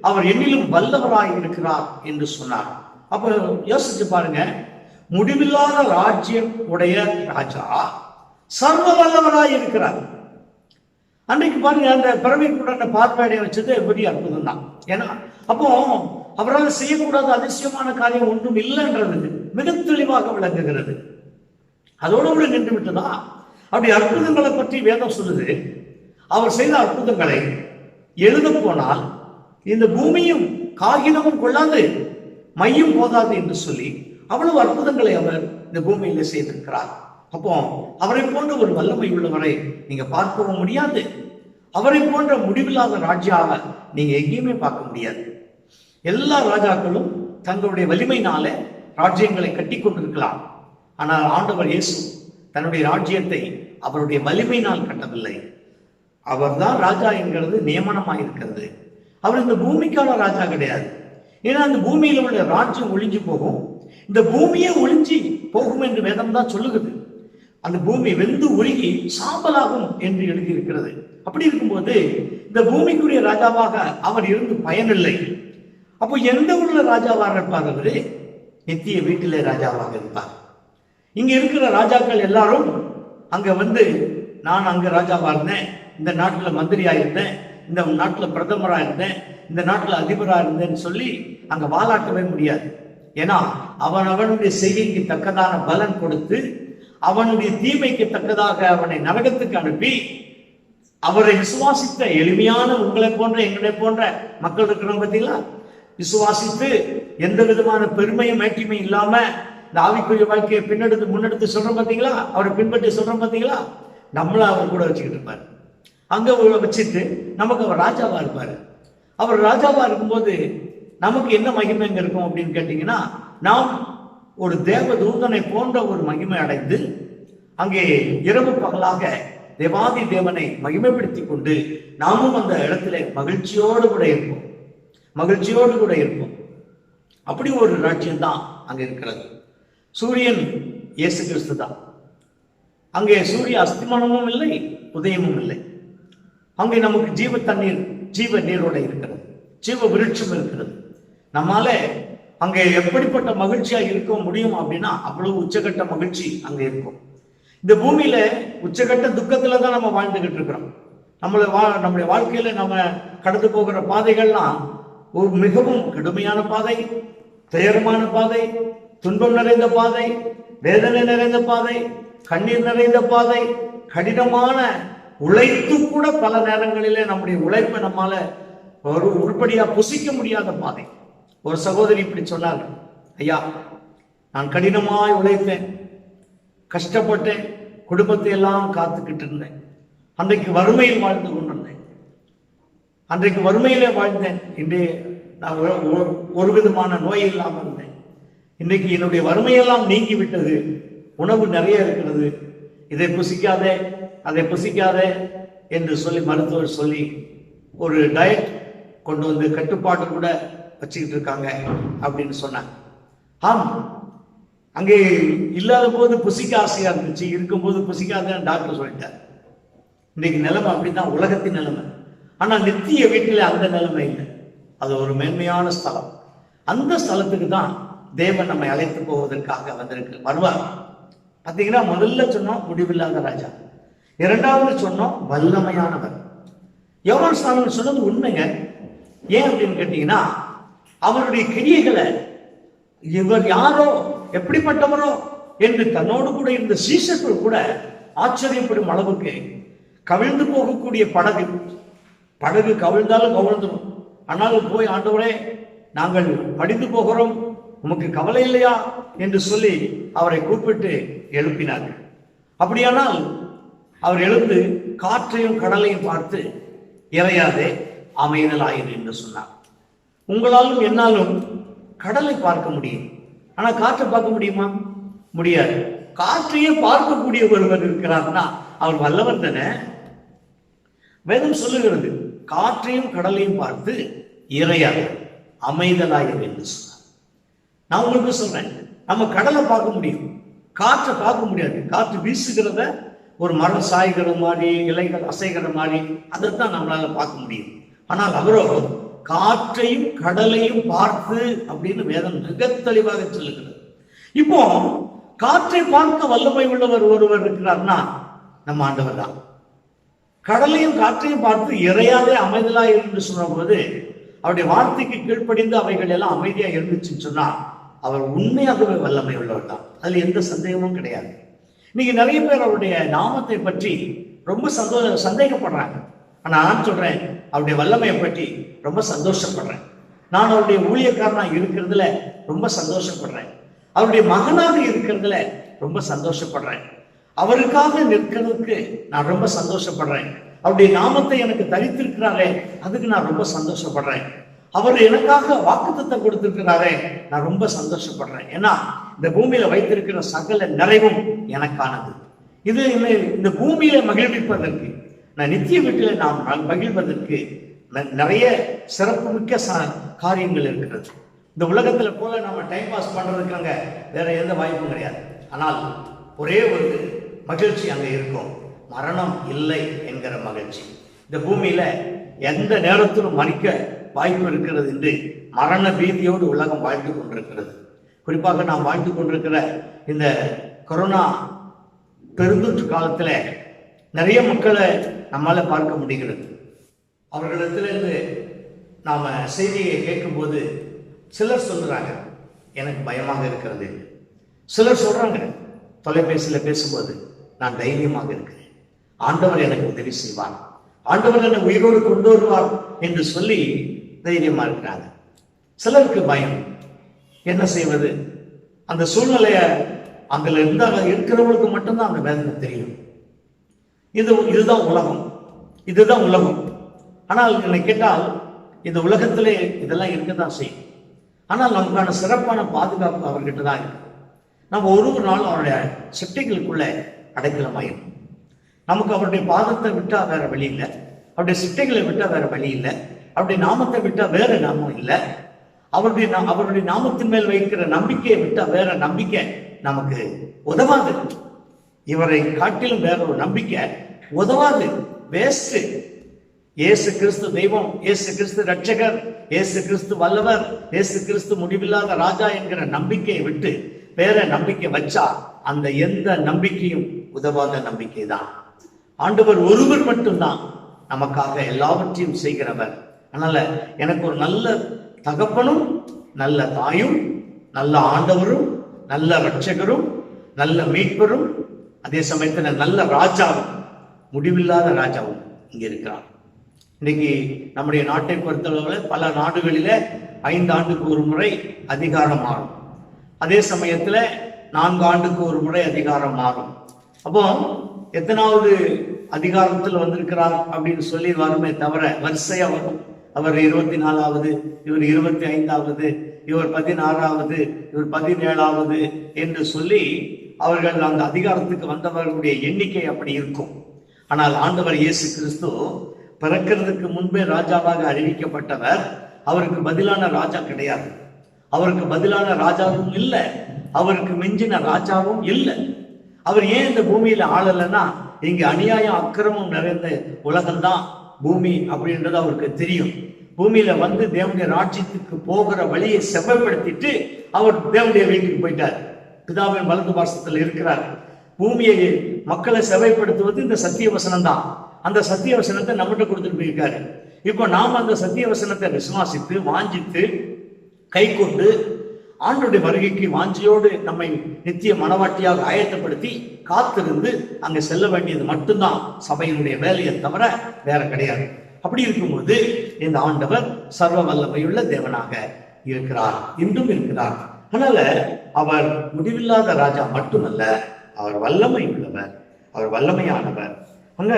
அவர் என்னிலும் வல்லவராய் இருக்கிறார் என்று சொன்னார். அப்ப யோசிச்சு பாருங்க, முடிவில்லாத ராஜ்யம் உடைய ராஜா சர்வ வல்லவராய் இருக்கிறார். அன்றைக்கு பாருங்க, அந்த பிறவிக்குடான பார்வையடைய வச்சது பெரிய அற்புதம் தான். ஏன்னா அப்போ அவரால் செய்யக்கூடாத அதிசயமான காரியம் ஒன்றும் இல்லைன்றது மிக தெளிவாக விளங்குகிறது. அதோடு கூட நின்று விட்டதா? அப்படி அற்புதங்களை பற்றி வேதம் சொல்லுது. அவர் செய்த அற்புதங்களை எழுத போனால் இந்த பூமியும் காகிதமும் கொள்ளாது, மையும் போதாது என்று சொல்லி அவ்வளவு அற்புதங்களை அவர் இந்த பூமியில செய்திருக்கிறார். அப்போ அவரை போன்ற ஒரு வல்லமை உள்ளவரை நீங்க பார்க்கவும் முடியாது. அவரை போன்ற முடிவில்லாத ராஜாவை நீங்க எங்கேயுமே பார்க்க முடியாது. எல்லா ராஜாக்களும் தங்களுடைய வலிமையினால ராஜ்யங்களை கட்டி கொண்டிருக்கலாம். ஆனால் ஆண்டவர் இயேசு தன்னுடைய ராஜ்யத்தை அவருடைய வலிமையினால் கட்டவில்லை. அவர்தான் ராஜா என்கிறது நியமனமாக இருக்கிறது. அவர் இந்த பூமிக்கான ராஜா கிடையாது. ஏன்னா அந்த பூமியில உள்ள ராஜ்யம் ஒழிஞ்சு போகும், இந்த பூமியே ஒழிஞ்சி போகும் என்று வேதம் தான் சொல்லுகிறது. அந்த பூமி வெந்து உருகி சாம்பலாகும் என்று எழுதியிருக்கிறது. அப்படி இருக்கும்போது இந்த பூமிக்குரிய ராஜாவாக அவர் இருந்து பயனில்லை. அப்போ எந்த உள்ள ராஜாவாக இருப்பார்? அவரு நித்திய வீட்டிலே ராஜாவாக இருப்பார். இங்க இருக்கிற ராஜாக்கள் எல்லாரும் அங்க வந்து, நான் அங்க ராஜாவா இருந்தேன், இந்த நாட்டுல மந்திரியா இருந்தேன், இந்த நாட்டுல பிரதமரா இருந்தேன், இந்த நாட்டுல அதிபரா இருந்தேன்னு சொல்லி அங்க வாலாட்டவே முடியாது. ஏன்னா அவனுடைய செய்கைக்கு தக்கதான பலன் கொடுத்து, அவனுடைய தீமைக்கு தக்கதாக அவனை நரகத்துக்கு அனுப்பி, அவரை விசுவாசித்த எளிமையான உங்களை போன்ற எங்களை போன்ற மக்கள் இருக்கிறோம் பார்த்தீங்களா, விசுவாசித்து எந்த விதமான பெருமையும் மேட்டிமையும் இல்லாம இந்த ஆவிக்குரிய வாழ்க்கையை முன்னெடுத்து சொல்றோம் பார்த்தீங்களா, அவரை பின்பற்றி சொல்றோம் பார்த்தீங்களா, நம்மள அவர் கூட வச்சுக்கிட்டு இருப்பாரு. அங்க வச்சுட்டு நமக்கு அவர் ராஜாவா இருப்பாரு. அவர் ராஜாவா இருக்கும்போது நமக்கு என்ன மகிமைங்க இருக்கும் அப்படின்னு கேட்டீங்கன்னா, நாம் ஒரு தேவ தூதனை போன்ற ஒரு மகிமை அடைந்து அங்கே இரவு பகலாக தேவாதி தேவனை மகிமைப்படுத்தி கொண்டு நாமும் அந்த இடத்துல மகிழ்ச்சியோடு கூட இருப்போம், மகிழ்ச்சியோடு கூட இருப்போம். அப்படி ஒரு ராஜ்யம் தான் அங்க இருக்கிறது. சூரியன் இயேசு கிறிஸ்து தான். அங்கே சூரிய அஸ்திமானமும் இல்லை, உதயமும் இல்லை. அங்கே நமக்கு ஜீவ தண்ணீர், ஜீவ நீரோட இருக்கிறது, ஜீவ விருட்சம் இருக்கிறது. நம்மால அங்கே எப்படிப்பட்ட மகிழ்ச்சியா இருக்க முடியும் அப்படின்னா அவ்வளவு உச்சகட்ட மகிழ்ச்சி அங்க இருக்கும். இந்த பூமியில உச்சகட்ட துக்கத்துல தான் நம்ம வாழ்ந்துகிட்டு இருக்கிறோம். நம்முடைய வாழ்க்கையில நம்ம கடந்து போகிற பாதைகள்லாம் ஒரு மிகவும் கடுமையான பாதை, துயரமான பாதை, துன்பம் நிறைந்த பாதை, வேதனை நிறைந்த பாதை, கண்ணீர் நிறைந்த பாதை, கடினமான உழைத்து கூட பல நேரங்களிலே நம்முடைய உழைப்பை நம்மால ஒரு உருப்படியா புசிக்க முடியாத பாதை. ஒரு சகோதரி இப்படி சொன்னார், ஐயா நான் கடினமாய் உழைத்தேன், கஷ்டப்பட்டேன், குடும்பத்தை எல்லாம் காத்துக்கிட்டு இருந்தேன், அன்றைக்கு வறுமையில் வாழ்ந்து கொண்டிருந்தேன், அன்றைக்கு வறுமையிலே வாழ்ந்தேன், இன்றே நான் ஒரு விதமான நோய் இல்லாமல் இருந்தேன், இன்றைக்கு என்னுடைய வறுமையெல்லாம் நீங்கி விட்டது, உணவு நிறைய இருக்கிறது, இதை புசிக்காதே அதை புசிக்காதே என்று சொல்லி மருத்துவர் சொல்லி ஒரு டயட் கொண்டு வந்து கட்டுப்பாட்டு கூட வச்சுக்கிட்டு இருக்காங்க அப்படின்னு சொன்னாங்க. ஆம், அங்கே இல்லாத போது புசிக்க ஆசையா இருந்துச்சு, இருக்கும்போது புசிக்காதன்னு டாக்டர் சொல்லிட்டார். இன்னைக்கு நிலைமை அப்படிதான், உலகத்தின் நிலைமை. ஆனா நித்திய வீட்டில் அந்த நிலைமை இல்லை. அது ஒரு மேன்மையான ஸ்தலம். அந்த ஸ்தலத்துக்கு தான் தேவன் நம்மை அழைத்து போவதற்காக வருவார். பார்த்தீங்கன்னா முதல்ல சொன்னோம் முடிவில்லாத ராஜா, இரண்டாவது சொன்னோம் வல்லமையானவர். யோவான் ஸ்நானகன் சொன்னது உண்மைங்க. ஏன் அப்படின்னு கேட்டீங்கன்னா, அவருடைய கிரியைகளை இவர் யாரோ எப்படிப்பட்டவரோ என்று தன்னோடு கூட இருந்த சீஷர்கள் கூட ஆச்சரியப்படும் அளவுக்கு கவிழ்ந்து போகக்கூடிய படகு கவிழ்ந்தாலும் கவிழ்ந்துடும், ஆனாலும் போய் ஆண்டவரே நாங்கள் மடிந்து போகிறோம், உமக்கு கவலை இல்லையா என்று சொல்லி அவரை கூப்பிட்டு எழுப்பினார்கள். அப்படியானால் அவர் எழுந்து காற்றையும் கடலையும் பார்த்து இறையாதே அமைதலாயிரு என்று சொன்னார். உங்களாலும் என்னாலும் கடலை பார்க்க முடியும், ஆனா காற்றை பார்க்க முடியுமா? முடியாது. காற்றையே பார்க்கக்கூடிய ஒருவர் இருக்கிறார்னா அவர் வல்லவர் தானே. வேதம் சொல்லுகிறது, காற்றையும் கடலையும் பார்த்து இறையாத அமைதலாயிரு என்று சொன்னார். நான் உங்களுக்கு சொல்றேன், நம்ம கடலை பார்க்க முடியும், காற்றை பார்க்க முடியாது. காற்று வீசுகிறத ஒரு மரம் சாய்கிற மாதிரி, இலைகள் அசைகிற மாதிரி, அதைத்தான் நம்மளால பார்க்க முடியும். ஆனால் அவரோ காற்றையும் கடலையும் பார்த்து அப்படின்னு வேதம் மிக தெளிவாக சொல்லுகிறது. இப்போ காற்றை பார்க்க வல்லமை உள்ளவர் ஒருவர் இருக்கிறார்னா நம்ம ஆண்டவர் தான். கடலையும் காற்றையும் பார்த்து இறையாதே அமைதலாய் என்று சொன்ன போது அவருடைய வார்த்தைக்கு கீழ்ப்படிந்து அவைகள் எல்லாம் அமைதியா இருந்துச்சுன்னு சொன்னா அவர் உண்மையாகவே வல்லமை உள்ளவர் தான். அதுல எந்த சந்தேகமும் கிடையாது. இன்னைக்கு நிறைய பேர் அவருடைய நாமத்தை பற்றி ரொம்ப சந்தேகப்படுறாங்க. ஆனா நான் சொல்றேன், அவருடைய வல்லமையை பற்றி ரொம்ப சந்தோஷப்படுறேன். நான் அவருடைய ஊழியக்காரனா இருக்கிறதுல ரொம்ப சந்தோஷப்படுறேன். அவருடைய மகனாக இருக்கிறதுல ரொம்ப சந்தோஷப்படுறேன். அவருக்காக நிற்கிறதுக்கு நான் ரொம்ப சந்தோஷப்படுறேன். அவருடைய நாமத்தை எனக்கு தரித்திருக்கிறாரே, அதுக்கு நான் ரொம்ப சந்தோஷப்படுறேன். அவர் எனக்காக வாக்குத்தத்தம் கொடுத்திருக்கிறாரே, நான் ரொம்ப சந்தோஷப்படுறேன். ஏன்னா இந்த பூமியில வைத்திருக்கிற சகல நிறைவும் எனக்கானது. இது இந்த பூமியில மகிழ்விப்பதற்கு, நான் நித்திய வீட்டில நாம் மகிழ்வதற்கு நிறைய சிறப்பு மிக்க காரியங்கள் இருக்கிறது. இந்த உலகத்துல போல நம்ம டைம் பாஸ் பண்றதுக்காக வேற எந்த வாய்ப்பும் கிடையாது. ஆனால் ஒரே ஒரு மகிழ்ச்சி அங்கே இருக்கும், மரணம் இல்லை என்கிற மகிழ்ச்சி. இந்த பூமியில எந்த நேரத்திலும் மறிக்க வாய்ப்பு இருக்கிறது என்று மரண பீதியோடு உலகம் வாழ்ந்து கொண்டிருக்கிறது. குறிப்பாக நாம் வாழ்ந்து கொண்டிருக்கிற இந்த கொரோனா பெருந்தொற்று காலத்துல நிறைய மக்களை நம்மால பார்க்க முடிகிறது. அவர்களிடத்திலிருந்து நாம செய்தியை கேட்கும்போது சிலர் சொல்றாங்க, எனக்கு பயமாக இருக்கிறது. சிலர் சொல்றாங்க, தொலைபேசியில பேசும்போது நான் தைரியமாக இருக்கிறேன், ஆண்டவர் எனக்கு உதவி செய்வார், ஆண்டவர் என்னை உயிரோடு கொண்டு வருவார் என்று சொல்லி தைரியமா இருக்கிறாங்க. சிலருக்கு பயம், என்ன செய்வது? அந்த சூழ்நிலைய அங்க இருக்கிறவங்களுக்கு மட்டும்தான் அந்த வேதனை தெரியும். இதுதான் உலகம், இதுதான் உலகம். ஆனால் என்னை கேட்டால் இந்த உலகத்திலே இதெல்லாம் இருக்கதான் செய்யும். ஆனால் நமக்கான சிறப்பான பாதுகாப்பு அவர்கிட்ட தான் இருக்கு. நம்ம ஒரு நாள் அவருடைய சிட்டைகளுக்குள்ள அடைக்கலமாயும், நமக்கு அவருடைய பாதத்தை விட்டா வேற வழி இல்லை, அவருடைய சிட்டைகளை விட்டா வேற வழி இல்லை, அவருடைய நாமத்தை விட்டா வேற நாமம் இல்லை, அவருடைய நாமத்தின் மேல் வைக்கிற நம்பிக்கையை விட்டா வேற நம்பிக்கை நமக்கு உதவாது. இவரை காட்டிலும் வேற ஒரு நம்பிக்கை உதவாது, வேஸ்ட். இயேசு கிறிஸ்து தெய்வம், இயேசு கிறிஸ்து ரட்சகர், இயேசு கிறிஸ்து வல்லவர், இயேசு கிறிஸ்து முடிவில்லாத ராஜா என்கிற நம்பிக்கையை விட்டு வேற நம்பிக்கை வச்சா அந்த எந்த நம்பிக்கையும் உதவாத நம்பிக்கை தான். ஆண்டவர் ஒருவர் மட்டும்தான் நமக்காக எல்லாவற்றையும் செய்கிறவர். அதனால எனக்கு ஒரு நல்ல தகப்பனும், நல்ல தாயும், நல்ல ஆண்டவரும், நல்ல ரட்சகரும், நல்ல மீட்பரும், அதே சமயத்தில் நல்ல ராஜாவும், முடிவில்லாத ராஜாவும் இங்க இருக்கிறார். இன்னைக்கு நம்முடைய நாட்டை பொறுத்தளவில் பல நாடுகளில 5 ஆண்டுக்கு ஒரு முறை அதிகாரம் மாறும். அதே சமயத்துல 4 ஆண்டுக்கு ஒரு முறை அதிகாரம் மாறும். அப்போ எத்தனாவது அதிகாரத்தில் வந்திருக்கிறார் அப்படின்னு சொல்லி வருமே தவிர வரிசையா வரும். அவர் 24வது, இவர் 25வது, இவர் 16வது, இவர் 17வது என்று சொல்லி அவர்கள் அந்த அதிகாரத்துக்கு வந்தவர்களுடைய எண்ணிக்கை அப்படி இருக்கும். ஆனால் ஆண்டவர் இயேசு கிறிஸ்து பிறக்கிறதுக்கு முன்பே ராஜாவாக அறிவிக்கப்பட்டவர். அவருக்கு பதிலான ராஜா கிடையாது, அவருக்கு பதிலான ராஜாவும் இல்லை, அவருக்கு மிஞ்சின ராஜாவும் இல்லை. அவர் ஏன் இந்த பூமியில ஆளலைன்னா, இங்க அநியாயம் அக்கிரமம் நிறைந்த உலகம்தான் பூமி அப்படின்றது அவருக்கு தெரியும். பூமியில வந்து தேவனுடைய ராஜ்யத்துக்கு போகிற வழியை செவ்வாய்ப்படுத்திட்டு அவர் தேவனுடைய வீட்டுக்கு போயிட்டார். பிதாவின் வலது பாசத்துல இருக்கிறார். பூமியை மக்களை செவ்வாய்ப்படுத்துவது இந்த சத்திய வசனம் தான். அந்த சத்திய வசனத்தை நம்மகிட்ட கொடுத்துட்டு போயிருக்காரு. இப்போ நாம் அந்த சத்திய வசனத்தை விசுவாசித்து வாஞ்சித்து கை கொண்டு ஆண்டோடைய வருகைக்கு வாஞ்சியோடு நம்மை நித்திய மனவாட்டியாக ஆயத்தப்படுத்தி காத்திருந்து அங்க செல்ல வேண்டியது மட்டும்தான் சபையினுடைய வேலையை தவிர வேற கிடையாது. அப்படி இருக்கும்போது இந்த ஆண்டவர் சர்வ வல்லமையுள்ள தேவனாக இருக்கிறார், இன்றும் இருக்கிறார். அதனால அவர் முடிவில்லாத ராஜா மட்டுமல்ல, அவர் வல்லமை உள்ளவர், அவர் வல்லமையானவர். அங்க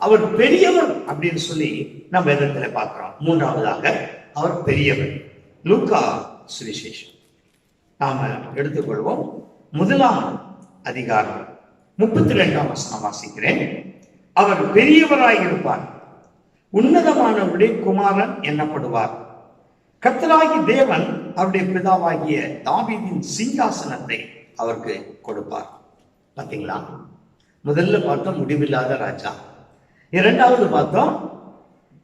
அவர் பெரியவர் அப்படின்னு சொல்லி நாம் வேதத்துல பார்க்கிறோம். 3வதாக அவர் பெரியவர். லூக்கா சுவிசேஷம் நாம எடுத்துக்கொள்வோம். 1ஆம் அதிகாரம் 32ஆம் வசனம் வாசிக்கிறேன். அவர் பெரியவராய் இருப்பார், உன்னதமானவருடைய குமாரன் எண்ணப்படுவார். கர்த்தராகிய தேவன் அவருடைய பிதாவாகிய தாவீதின் சிங்காசனத்தை அவருக்கு கொடுப்பார். பார்த்தீங்களா? முதல்ல பார்த்தோம் முடிவில்லாத ராஜா, இரண்டாவது பார்த்தோம்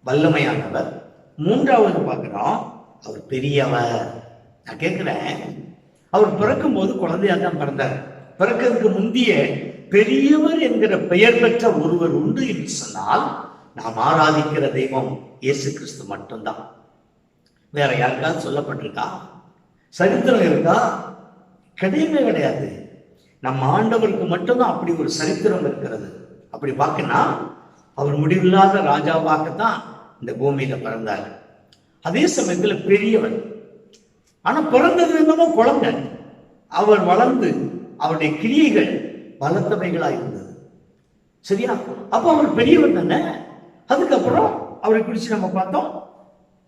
வல்லமையானவர், மூன்றாவது பார்க்கிறோம் அவர் பெரியவர். நான் கேட்கிறேன், அவர் பிறக்கும் போது குழந்தையா தான் பிறந்தார். பிறக்கிறதுக்கு முந்தைய பெரியவர் என்கிற பெயர் பெற்ற ஒருவர் உண்டு என்று சொன்னால் நாம் ஆராதிக்கிற தெய்வம் இயேசு கிறிஸ்து மட்டும்தான். வேற யாருக்காவது சொல்லப்பட்டிருக்கா? சரித்திரம் இருக்கா? கிடையவே கிடையாது. நம்ம ஆண்டவருக்கு மட்டும்தான் அப்படி ஒரு சரித்திரம் இருக்கிறது. அப்படி பார்க்கனா அவர் முடிவில்லாத ராஜாவாகத்தான் இந்த பூமியில பிறந்தார். அதே சமயத்துல பெரியவர். ஆனா பிறந்தது என்னமோ குழந்தை. அவர் வளர்ந்து அவருடைய கிரியைகள் பலத்தவைகளா இருந்தது. சரியா? அப்போ அவர் பெரியவர் தானே. அதுக்கப்புறம் அவரை குறித்து நம்ம பார்த்தோம்,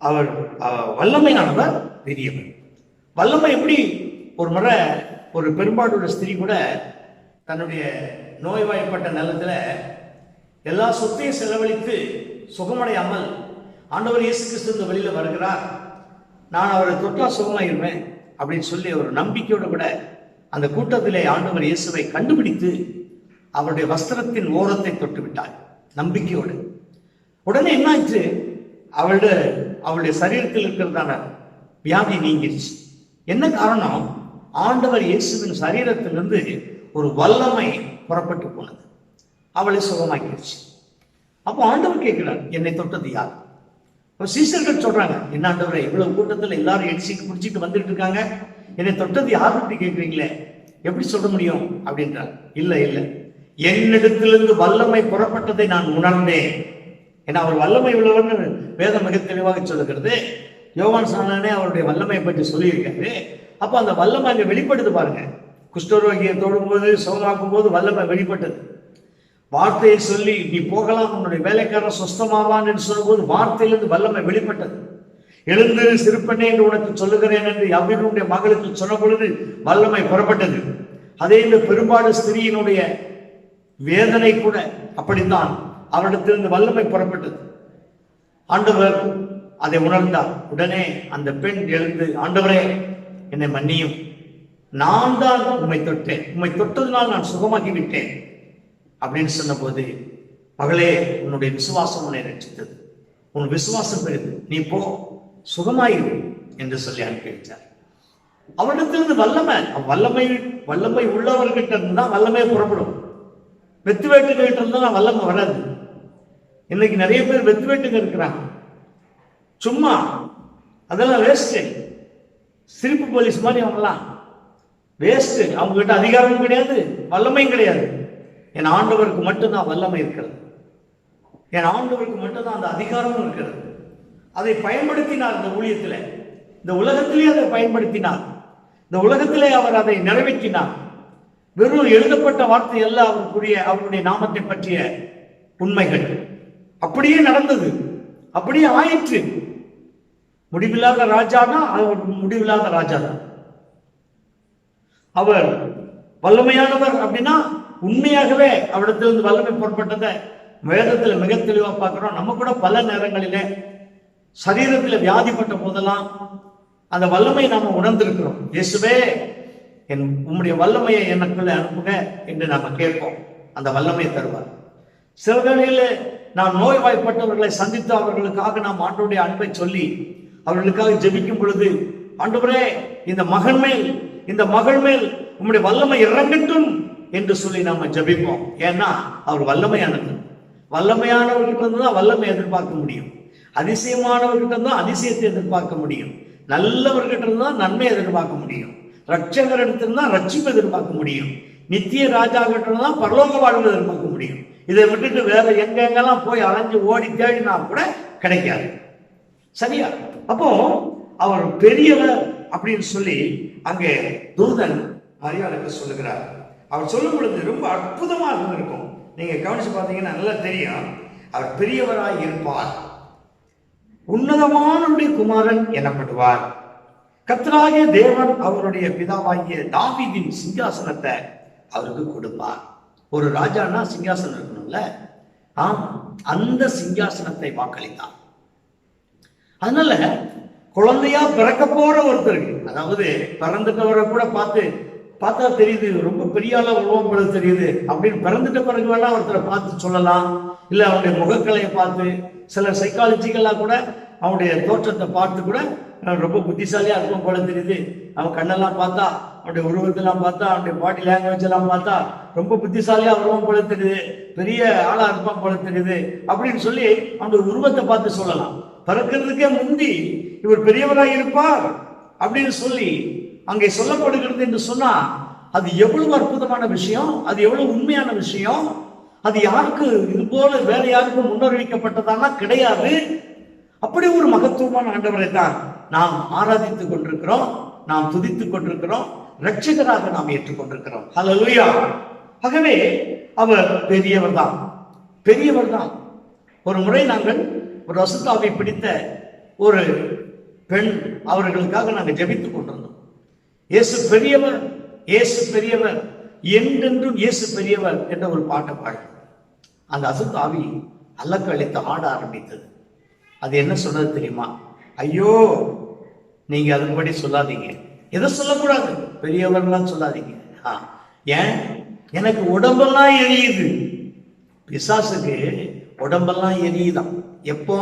அவர் வல்லமையானவர், பெரியவர். வல்லமை எப்படி? ஒரு முறை ஒரு பெரும்பாடுள்ள ஸ்திரீ கூட தன்னுடைய நோய்வாய்ப்பட்ட நிலத்துல எல்லா சொத்தையும் செலவழித்து சுகமடையாமல் ஆண்டவர் இயேசு கிறிஸ்து இந்த வெளியில வருகிறார், நான் அவரை தொட்டா சுகமாயிருவேன் அப்படின்னு சொல்லி ஒரு நம்பிக்கையோட கூட அந்த கூட்டத்திலே ஆண்டவர் இயேசுவை கண்டுபிடித்து அவருடைய வஸ்திரத்தின் ஓரத்தை தொட்டு விட்டார் நம்பிக்கையோடு. உடனே என்ன ஆச்சு? அவளுடைய சரீரத்தில் இருக்கிறதான வியாதி நீங்கிருச்சு. என்ன காரணம்? ஆண்டவர் இயேசுவின் சரீரத்திலிருந்து ஒரு வல்லமை புறப்பட்டு போனது, அவளை சுகமாக்கிடுச்சு. அப்போ ஆண்டவர் கேட்கிறார், என்னை தொட்டது யார்? சீசர்கள் சொல்றாங்க, என்ன ஆண்டவரை, இவ்வளவு கூட்டத்தில் எல்லாரும் எடிசிக்கு பிடிச்சிட்டு வந்துட்டு இருக்காங்க, என்னை தொட்டது யாருன்னு கேட்குறீங்களே, எப்படி சொல்ல முடியும் அப்படின்றார். இல்லை இல்லை, என்னிடத்திலிருந்து வல்லமை புறப்பட்டதை நான் உணர்ந்தேன். ஏன்னா அவர் வல்லமை உள்ளவர்னு வேதம் மிக தெளிவாக சொல்லுகிறது. யோவான் ஸ்நானனே அவருடைய வல்லமையை பற்றி சொல்லியிருக்காரு. அப்போ அந்த வல்லமை அங்கே வெளிப்படுது பாருங்க. குஷ்டரோகியை தொடும்போது சுகமாக்கும் போது வல்லமை வெளிப்பட்டது. வார்த்தையை சொல்லி நீ போகலாம், உன்னுடைய வேலைக்காரன் சொஸ்தமாவான் என்று சொல்லும்போது வார்த்தையிலிருந்து வல்லமை வெளிப்பட்டது. எழுந்து சிறுப்பண்ணே என்று உனக்கு சொல்லுகிறேன் என்று அவ்வினுடைய மகளுக்கு சொன்ன பொழுது வல்லமை புறப்பட்டது. அதே இந்த பெரும்பாடு ஸ்திரீயினுடைய வேதனை கூட அப்படித்தான், அவரிடத்திலிருந்து வல்லமை புறப்பட்டது. ஆண்டவர் அதை உணர்ந்தார். உடனே அந்த பெண் எழுந்து, ஆண்டவரே என்னை மன்னியும், நான் தான் உம்மை தொட்டேன், உம்மை தொட்டதுனால் நான் சுகமாகி விட்டேன் அப்படின்னு சொன்ன போது, மகளே உன்னுடைய விசுவாசம் உன்னை ரட்சித்தது, உன் விசுவாசம் பெரிது, நீ போ சுகமாயிரு என்று சொல்லி அனுப்பி வைத்தார். அவரிடத்திலிருந்து வல்லமை உள்ளவர்கிட்ட இருந்து தான் வல்லமையை புறப்படும். வெத்து வேட்டுகிட்ட இருந்தா வல்லமை வராது. இன்னைக்கு நிறைய பேர் வெத்து வேட்டுங்க இருக்கிறாங்க, சும்மா அதெல்லாம் வேஸ்ட், சிரிப்பு போலீஸ் மாதிரி அவங்கலாம் வேஸ்ட். அவங்க கிட்ட அதிகாரமும் கிடையாது, வல்லமையும் கிடையாது. என் ஆண்டவருக்கு மட்டும்தான் வல்லமை இருக்கிறது, என் ஆண்டவருக்கு மட்டும்தான் அந்த அதிகாரமும் இருக்கிறது. அதை பயன்படுத்தினார் இந்த ஊழியத்தில், இந்த உலகத்திலே அதை பயன்படுத்தினார், இந்த உலகத்திலே அவர் அதை நிறைவேற்றினார். வெறும் எழுதப்பட்ட வார்த்தை அல்ல அவருடைய நாமத்தை பற்றிய உண்மைகள். அப்படியே நடந்தது, அப்படியே ஆயிற்று. முடிவில்லாத ராஜானா அவர் முடிவில்லாத ராஜா தான். அவர் வல்லமையானவர் அப்படின்னா உண்மையாகவே அவரிடத்திலிருந்து வல்லமை புறப்பட்டதை வேதத்தில் மிக தெளிவாக பார்க்கிறோம். நம்ம கூட பல நேரங்களிலே சரீரத்தில் வியாதிப்பட்ட போதெல்லாம் அந்த வல்லமையை நாம உணர்ந்திருக்கிறோம். இயேசுவே உம்முடைய வல்லமையை எனக்குள்ள அனுப்புக என்று நாம கேட்போம், அந்த வல்லமையை தருவார். சில வேளையில நாம் நோய்வாய்ப்பட்டவர்களை சந்தித்து அவர்களுக்காக நாம் ஆண்டவருடைய அன்பை சொல்லி அவர்களுக்காக ஜெபிக்கும் பொழுது, ஆண்டவரே இந்த மகன் மேல் உம்முடைய வல்லமை இறங்கட்டும் என்று சொல்லி நாம ஜெபிப்போம். ஏன்னா அவர் வல்லமையானவர்கிட்ட இருந்து தான் வல்லமை எதிர்பார்க்க முடியும், அதிசயமானவர்கிட்ட தான் அதிசயத்தை எதிர்பார்க்க முடியும், நல்லவர்கிட்ட இருந்தா நன்மை எதிர்பார்க்க முடியும், ரட்சகர் எடுத்திருந்தா ரட்சிப்பு எதிர்பார்க்க முடியும், நித்திய ராஜா கிட்ட இருந்தா பரலோக வாழ்வு எதிர்பார்க்க முடியும். இதை விட்டுட்டு வேற எங்கெங்கெல்லாம் போய் அலைஞ்சு ஓடி தேடினா கூட கிடைக்காது. சரியா? அப்போ அவர் பெரியவர் அப்படின்னு சொல்லி அங்கே தூதன் மரியாளுக்கு சொல்லுகிறார். அவர் சொல்லும் பொழுது ரொம்ப அற்புதமா இருந்திருக்கும். நீங்க கவனிச்சு பார்த்தீங்கன்னா நல்லா தெரியும், அவர் பெரியவராய் இருப்பார், உன்னதமானுடைய குமாரன் எனப்படுவார், கர்த்தராகிய தேவன் அவருடைய பிதாவாகிய தாவீதின் சிங்காசனத்தை அவருக்கு கொடுப்பார். ஒரு ராஜானா சிங்காசனம் இருக்கணும்ல, அந்த சிங்காசனத்தை வாக்களித்தார். அதனால குழந்தையா பிறக்க போற ஒருத்தருக்கு, அதாவது பிறந்துட்டவரை கூட பார்த்தா தெரியுது ரொம்ப பெரிய ஆளா உருவம் போல தெரியுது அப்படின்னு பிறந்துட்ட பிறகு வேணா ஒருத்தரை பார்த்து சொல்லலாம். இல்லை அவனுடைய முகக்கலையை பார்த்து, சில சைக்காலஜிக்கலாக கூட அவனுடைய தோற்றத்தை பார்த்து கூட ரொம்ப புத்திசாலியா இருக்கும் போல தெரியுது, அவன் கண்ணெல்லாம் பார்த்தா, அவனுடைய உருவத்தெல்லாம் பார்த்தா, அவனுடைய பாடி லாங்குவேஜ் எல்லாம் பார்த்தா ரொம்ப புத்திசாலியா வருவான் போல தெரியுது, பெரிய ஆளா இருப்பான் போல தெரியுது அப்படின்னு சொல்லி அவனுடைய உருவத்தை பார்த்து சொல்லலாம். பிறக்கிறதுக்கே முந்தி இவர் பெரியவராக இருப்பார் அப்படின்னு சொல்லி அங்கே சொல்லப்படுகிறது என்று சொன்னா அது எவ்வளவு அற்புதமான விஷயம், அது எவ்வளவு உண்மையான விஷயம். அது யாருக்கு இது போல வேற யாருக்கும் முன்னறிவிக்கப்பட்டதானா? கிடையாது. அப்படி ஒரு மகத்துவமான ஆண்டவரை தான் நாம் ஆராதித்துக் கொண்டிருக்கிறோம், நாம் துதித்துக் கொண்டிருக்கிறோம், இரட்சகராக நாம் ஏற்றுக்கொண்டிருக்கிறோம். ஹல்லேலூயா. ஆகவே அவர் பெரியவர் தான், பெரியவர் தான். ஒரு முறை நாங்கள் ஒரு அசுத்தாவை பிடித்த ஒரு பெண், அவர்களுக்காக நாங்கள் ஜெபித்துக் கொண்டிருந்தோம். இயேசு பெரியவர், இயேசு பெரியவர், என்றென்றும் இயேசு பெரியவர் என்ற ஒரு பாட்டை பாடு. அந்த அசுத்தாவி அல்லக்கு அழைத்து ஆட ஆரம்பித்தது. அது என்ன சொன்னது தெரியுமா? ஐயோ, நீங்க அதுபடி சொல்லாதீங்க, எதை சொல்லக்கூடாது, பெரியவர்லாம் சொல்லாதீங்க. ஏன்? எனக்கு உடம்பெல்லாம் எரியுது. பிசாசுக்கு உடம்பெல்லாம் எரியுதான். எப்போ?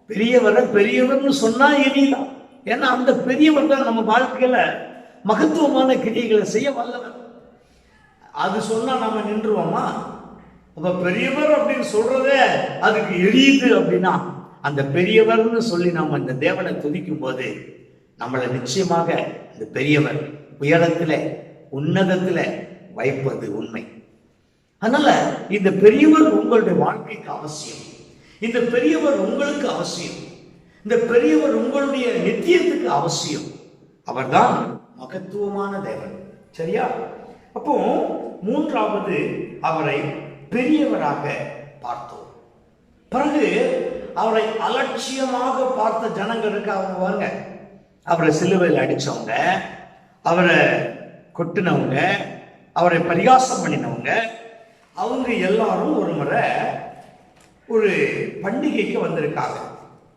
பெரியவரை பெரியவர்னு சொன்னா எரியுதான். ஏன்னா அந்த பெரியவர் தான் நம்ம வாழ்க்கையில மகத்துவமான கிரியைகளை செய்ய வல்லவர். அது சொன்னா நம்ம நின்றுவோமா? அப்ப பெரியவர் அப்படின்னு சொல்றதே அதுக்கு எரியுது அப்படின்னா, அந்த பெரியவர்னு சொல்லி நம்ம இந்த தேவனை துதிக்கும் போது நம்மளை நிச்சயமாக இந்த பெரியவர் உயரத்துல உன்னதத்துல வைப்பது உண்மை. அதனால இந்த பெரியவர் உங்களுடைய வாழ்க்கைக்கு அவசியம், இந்த பெரியவர் உங்களுக்கு அவசியம், இந்த பெரியவர் உங்களுடைய நித்தியத்துக்கு அவசியம். அவர்தான் மகத்துவமான தேவன். சரியா? அப்போ மூன்றாவது அவரை பெரியவராக பார்த்தோம். பிறகு அவரை அலட்சியமாக பார்த்த ஜனங்களுக்கு அவங்க வாங்க, அவரை சிலுவையில் அடிச்சவங்க, அவரை கொட்டினவங்க, அவரை பரிகாசம் பண்ணினவங்க, அவங்க எல்லாரும் ஒரு முறை ஒரு பண்டிகைக்கு வந்திருக்காங்க.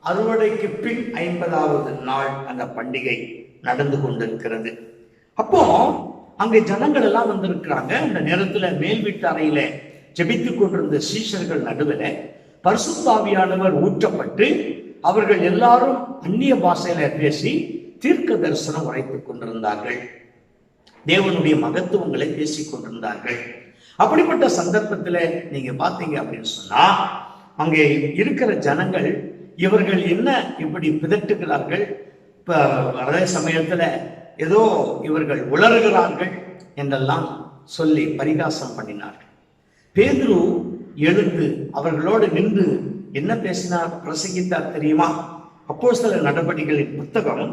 அறுவடைக்கு பின் 50வது நாள் அந்த பண்டிகை நடந்து கொண்டிருக்கிறது. அப்போ அங்கே ஜனங்கள் எல்லாம் வந்திருக்கிறாங்க. அந்த நேரத்துல மேல் வீட்டு அறையில ஜெபித்துக் கொண்டிருந்த சீஷர்கள் நடுவில் பரிசுத்த ஆவியானவர் ஊற்றப்பட்டு அவர்கள் எல்லாரும் அந்நிய பாஷையில பேசி தீர்க்க தரிசனம் உரைத்துக் கொண்டிருந்தார்கள், தேவனுடைய மகத்துவங்களை பேசிக் கொண்டிருந்தார்கள். அப்படிப்பட்ட சந்தர்ப்பத்தில் நீங்க பாத்தீங்க அப்படின்னு சொன்னா, அங்கே இருக்கிற ஜனங்கள் இவர்கள் என்ன இப்படி பிதட்டுகிறார்கள், அதே சமயத்துல ஏதோ இவர்கள் உளறுகிறார்கள் என்றெல்லாம் சொல்லி பரிகாசம் பண்ணினார்கள். பேதுரு எழுந்து அவர்களோடு நின்று என்ன பேசினார், பிரசங்கித்தார் தெரியுமா? அப்போஸ்தலர் நடபடிகளின் புத்தகம்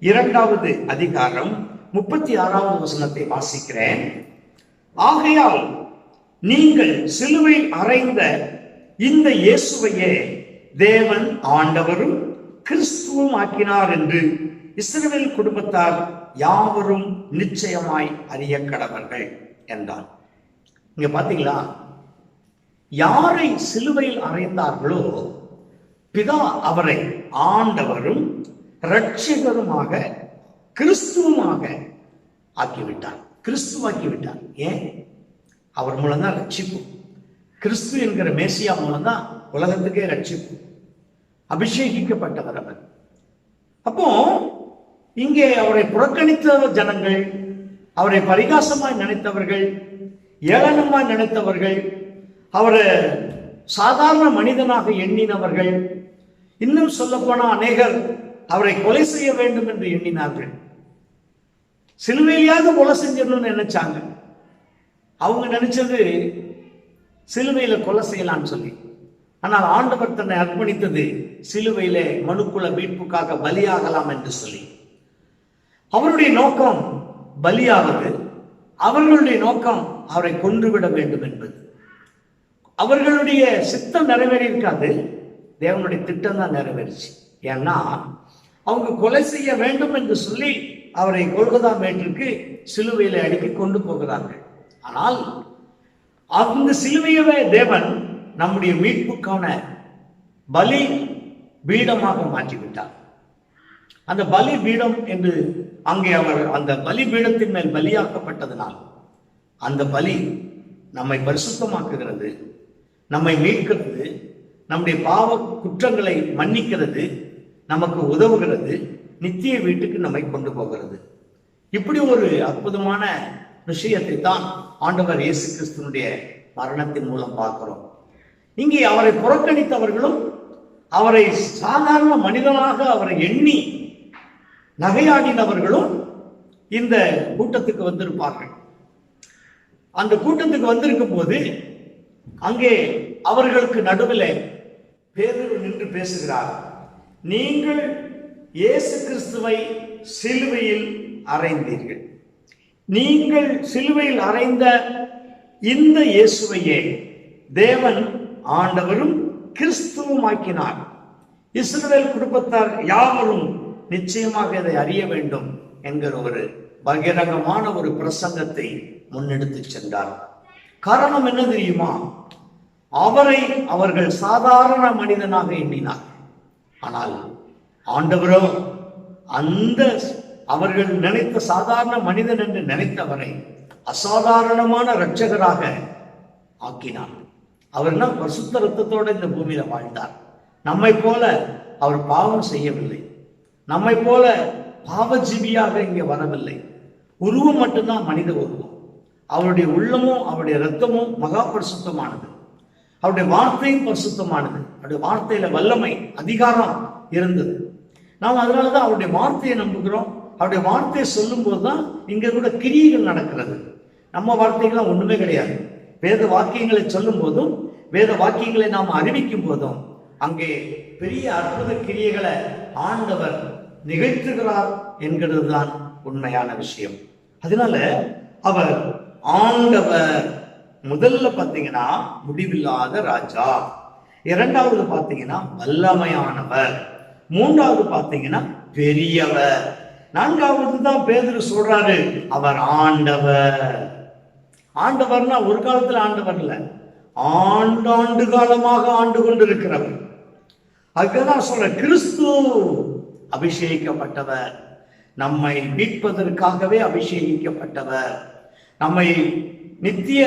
2வது அதிகாரம் 36வது வசனத்தை வாசிக்கிறேன். ஆகையால் நீங்கள் சிலுவையில் அறைந்த இந்த இயேசுவையே தேவன் ஆண்டவரும் கிறிஸ்துவும் ஆக்கினார் என்று இஸ்ரவேல் குடும்பத்தார் யாவரும் நிச்சயமாய் அறிய கடவர்கள் என்றார். இங்க பாத்தீங்களா, யாரை சிலுவையில் அறைந்தார்களோ பிதா அவரை ஆண்டவரும் இரட்சகருமாக கிறிஸ்துவுமாக ஆக்கிவிட்டார், கிறிஸ்துவாக்கிவிட்டார். ஏன்? அவர் மூலம்தான் ரட்சிப்பு. கிறிஸ்து என்கிற மேசியா மூலம்தான் உலகத்துக்கே ரட்சிப்பு. அபிஷேகிக்கப்பட்டவர் அவர். அப்போ இங்கே அவரை புறக்கணித்த ஜனங்கள், அவரை பரிகாசமாய் நினைத்தவர்கள், ஏளனமாய் நினைத்தவர்கள், அவரை சாதாரண மனிதனாக எண்ணினவர்கள், இன்னும் சொல்ல போனா அநேகர் அவரை கொலை செய்ய வேண்டும் என்று எண்ணினார்கள். சிலுவையிலாவது கொலை செஞ்சிடணும்னு நினைச்சாங்க. அவங்க நினைச்சது சிலுவையில கொலை செய்யலான்னு சொல்லி. ஆனால் ஆண்டவர் தன்னை அர்ப்பணித்தது சிலுவையில மனுக்குல மீட்புக்காக பலியாகலாம் என்று சொல்லி. அவருடைய நோக்கம் பலியாவது, அவர்களுடைய நோக்கம் அவரை கொன்றுவிட வேண்டும் என்பது. அவர்களுடைய சித்தம் நிறைவேறியிருக்காது, தேவனுடைய திட்டம் தான் நிறைவேறிச்சு. ஏன்னா அவங்க கொலை செய்ய வேண்டும் என்று சொல்லி அவரை கொல்கதா மேட்டிற்கு சிலுவையில அடிக்க கொண்டு போகிறார்கள். ஆனால் அந்த சிலுவையவே தேவன் நம்முடைய மீட்புக்கான பலி பீடமாக மாற்றிவிட்டார். அந்த பலி பீடம் என்று அங்கே அவர் அந்த பலி பீடத்தின் மேல் பலியாக்கப்பட்டதனால் அந்த பலி நம்மை பரிசுத்தமாக்குகிறது, நம்மை மீட்கிறது, நம்முடைய பாவ குற்றங்களை மன்னிக்கிறது, நமக்கு உதவுகிறது, நித்திய வீட்டுக்கு நம்மை கொண்டு போகிறது. இப்படி ஒரு அற்புதமான விஷயத்தை தான் ஆண்டவர் இயேசு கிறிஸ்துவனுடைய மரணத்தின் மூலம் பார்க்கிறோம். இங்கே அவரை புறக்கணித்தவர்களும் அவரை சாதாரண மனிதனாக அவரை எண்ணி நகையாடினவர்களும் இந்த கூட்டத்துக்கு வந்திருப்பார்கள். அந்த கூட்டத்துக்கு வந்திருக்கும் போது அங்கே அவர்களுக்கு நடுவில் பேதுரு நின்று பேசுகிறார். நீங்கள் இயேசு கிறிஸ்துவை சிலுவையில் அறைந்தீர்கள். நீங்கள் சிலுவையில் அறைந்த இந்த இயேசுவையே தேவன் ஆண்டவரும் கிறிஸ்துவும் ஆக்கினார். இஸ்ரவேல் குடும்பத்தார் யாவரும் நிச்சயமாக இதை அறிய வேண்டும் என்கிற ஒரு பகிரங்கமான ஒரு பிரசங்கத்தை முன்னெடுத்து சென்றார். காரணம் என்ன தெரியுமா? அவரை அவர்கள் சாதாரண மனிதனாக எண்ணினார். ஆனால் ஆண்டவரோ அந்த அவர்கள் நினைத்த சாதாரண மனிதன் என்று நினைத்தவரை அசாதாரணமான இரட்சகராக ஆக்கினார். அவர்னா பரிசுத்த ரத்தத்தோட இந்த பூமியில வாழ்ந்தார். நம்மை போல அவர் பாவம் செய்யவில்லை. நம்மை போல பாவஜீவியாக இங்கே வரவில்லை. உருவம் மட்டும்தான் மனித உருவம். அவருடைய உள்ளமும் அவருடைய இரத்தமும் மகா பரிசுத்தமானது. அவருடைய வார்த்தையும் பரிசுத்தமானது. அவருடைய வார்த்தையில வல்லமை, அதிகாரம் இருந்தது. நாம் அதனாலதான் அவருடைய வார்த்தையை நம்புகிறோம். அவருடைய வார்த்தையை சொல்லும் போதுதான் இங்க கூட கிரியைகள் நடக்கிறது. நம்ம வார்த்தைகள்லாம் ஒண்ணுமே கிடையாது. வேத வாக்கியங்களை சொல்லும் போதும் வேத வாக்கியங்களை நாம் அறிவிக்கும் போதும் அங்கே பெரிய அற்புத கிரியைகளை ஆண்டவர் நிகழ்த்துகிறார் என்கிறது தான் உண்மையான விஷயம். அதனால அவர் ஆண்டவர் முதல்ல பார்த்தீங்கன்னா முடிவில்லாத ராஜா, இரண்டாவது பார்த்தீங்கன்னா வல்லமையானவர், மூன்றாவது பார்த்தீங்கன்னா பெரியவர், நான்காவது தான் பேதுரு சொல்றாரு அவர் ஆண்டவர். ஆண்டவர்னா ஒரு காலத்துல ஆண்டவர் இல்ல, ஆண்டாண்டு காலமாக ஆண்டு கொண்டிருக்கிறவர். அதுதான் சொல்ற கிறிஸ்து அபிஷேகிக்கப்பட்டவர், நம்மை மீட்பதற்காகவே அபிஷேகிக்கப்பட்டவர், நம்மை நித்திய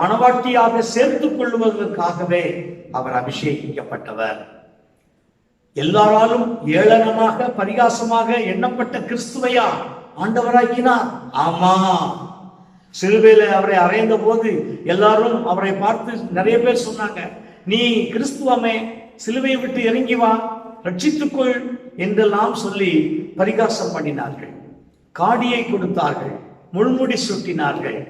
மனவாட்டியாக சேர்த்துக் கொள்வதற்காகவே அவர் அபிஷேகிக்கப்பட்டவர். எல்லாராலும் ஏளனமாக பரிகாசமாக எண்ணப்பட்ட கிறிஸ்துவையா ஆண்டவராக்கினார். ஆமா, சிலுவையில அவரை அறைந்த போது எல்லாரும் அவரை பார்த்து நிறைய பேர் சொன்னாங்க, நீ கிறிஸ்துவமே, சிலுவையை விட்டு இறங்கி வா, ரட்சித்துக்கொள் என்றெல்லாம் சொல்லி பரிகாசம் பண்ணினார்கள். காடியை கொடுத்தார்கள், முள்முடி சுட்டினார்கள்.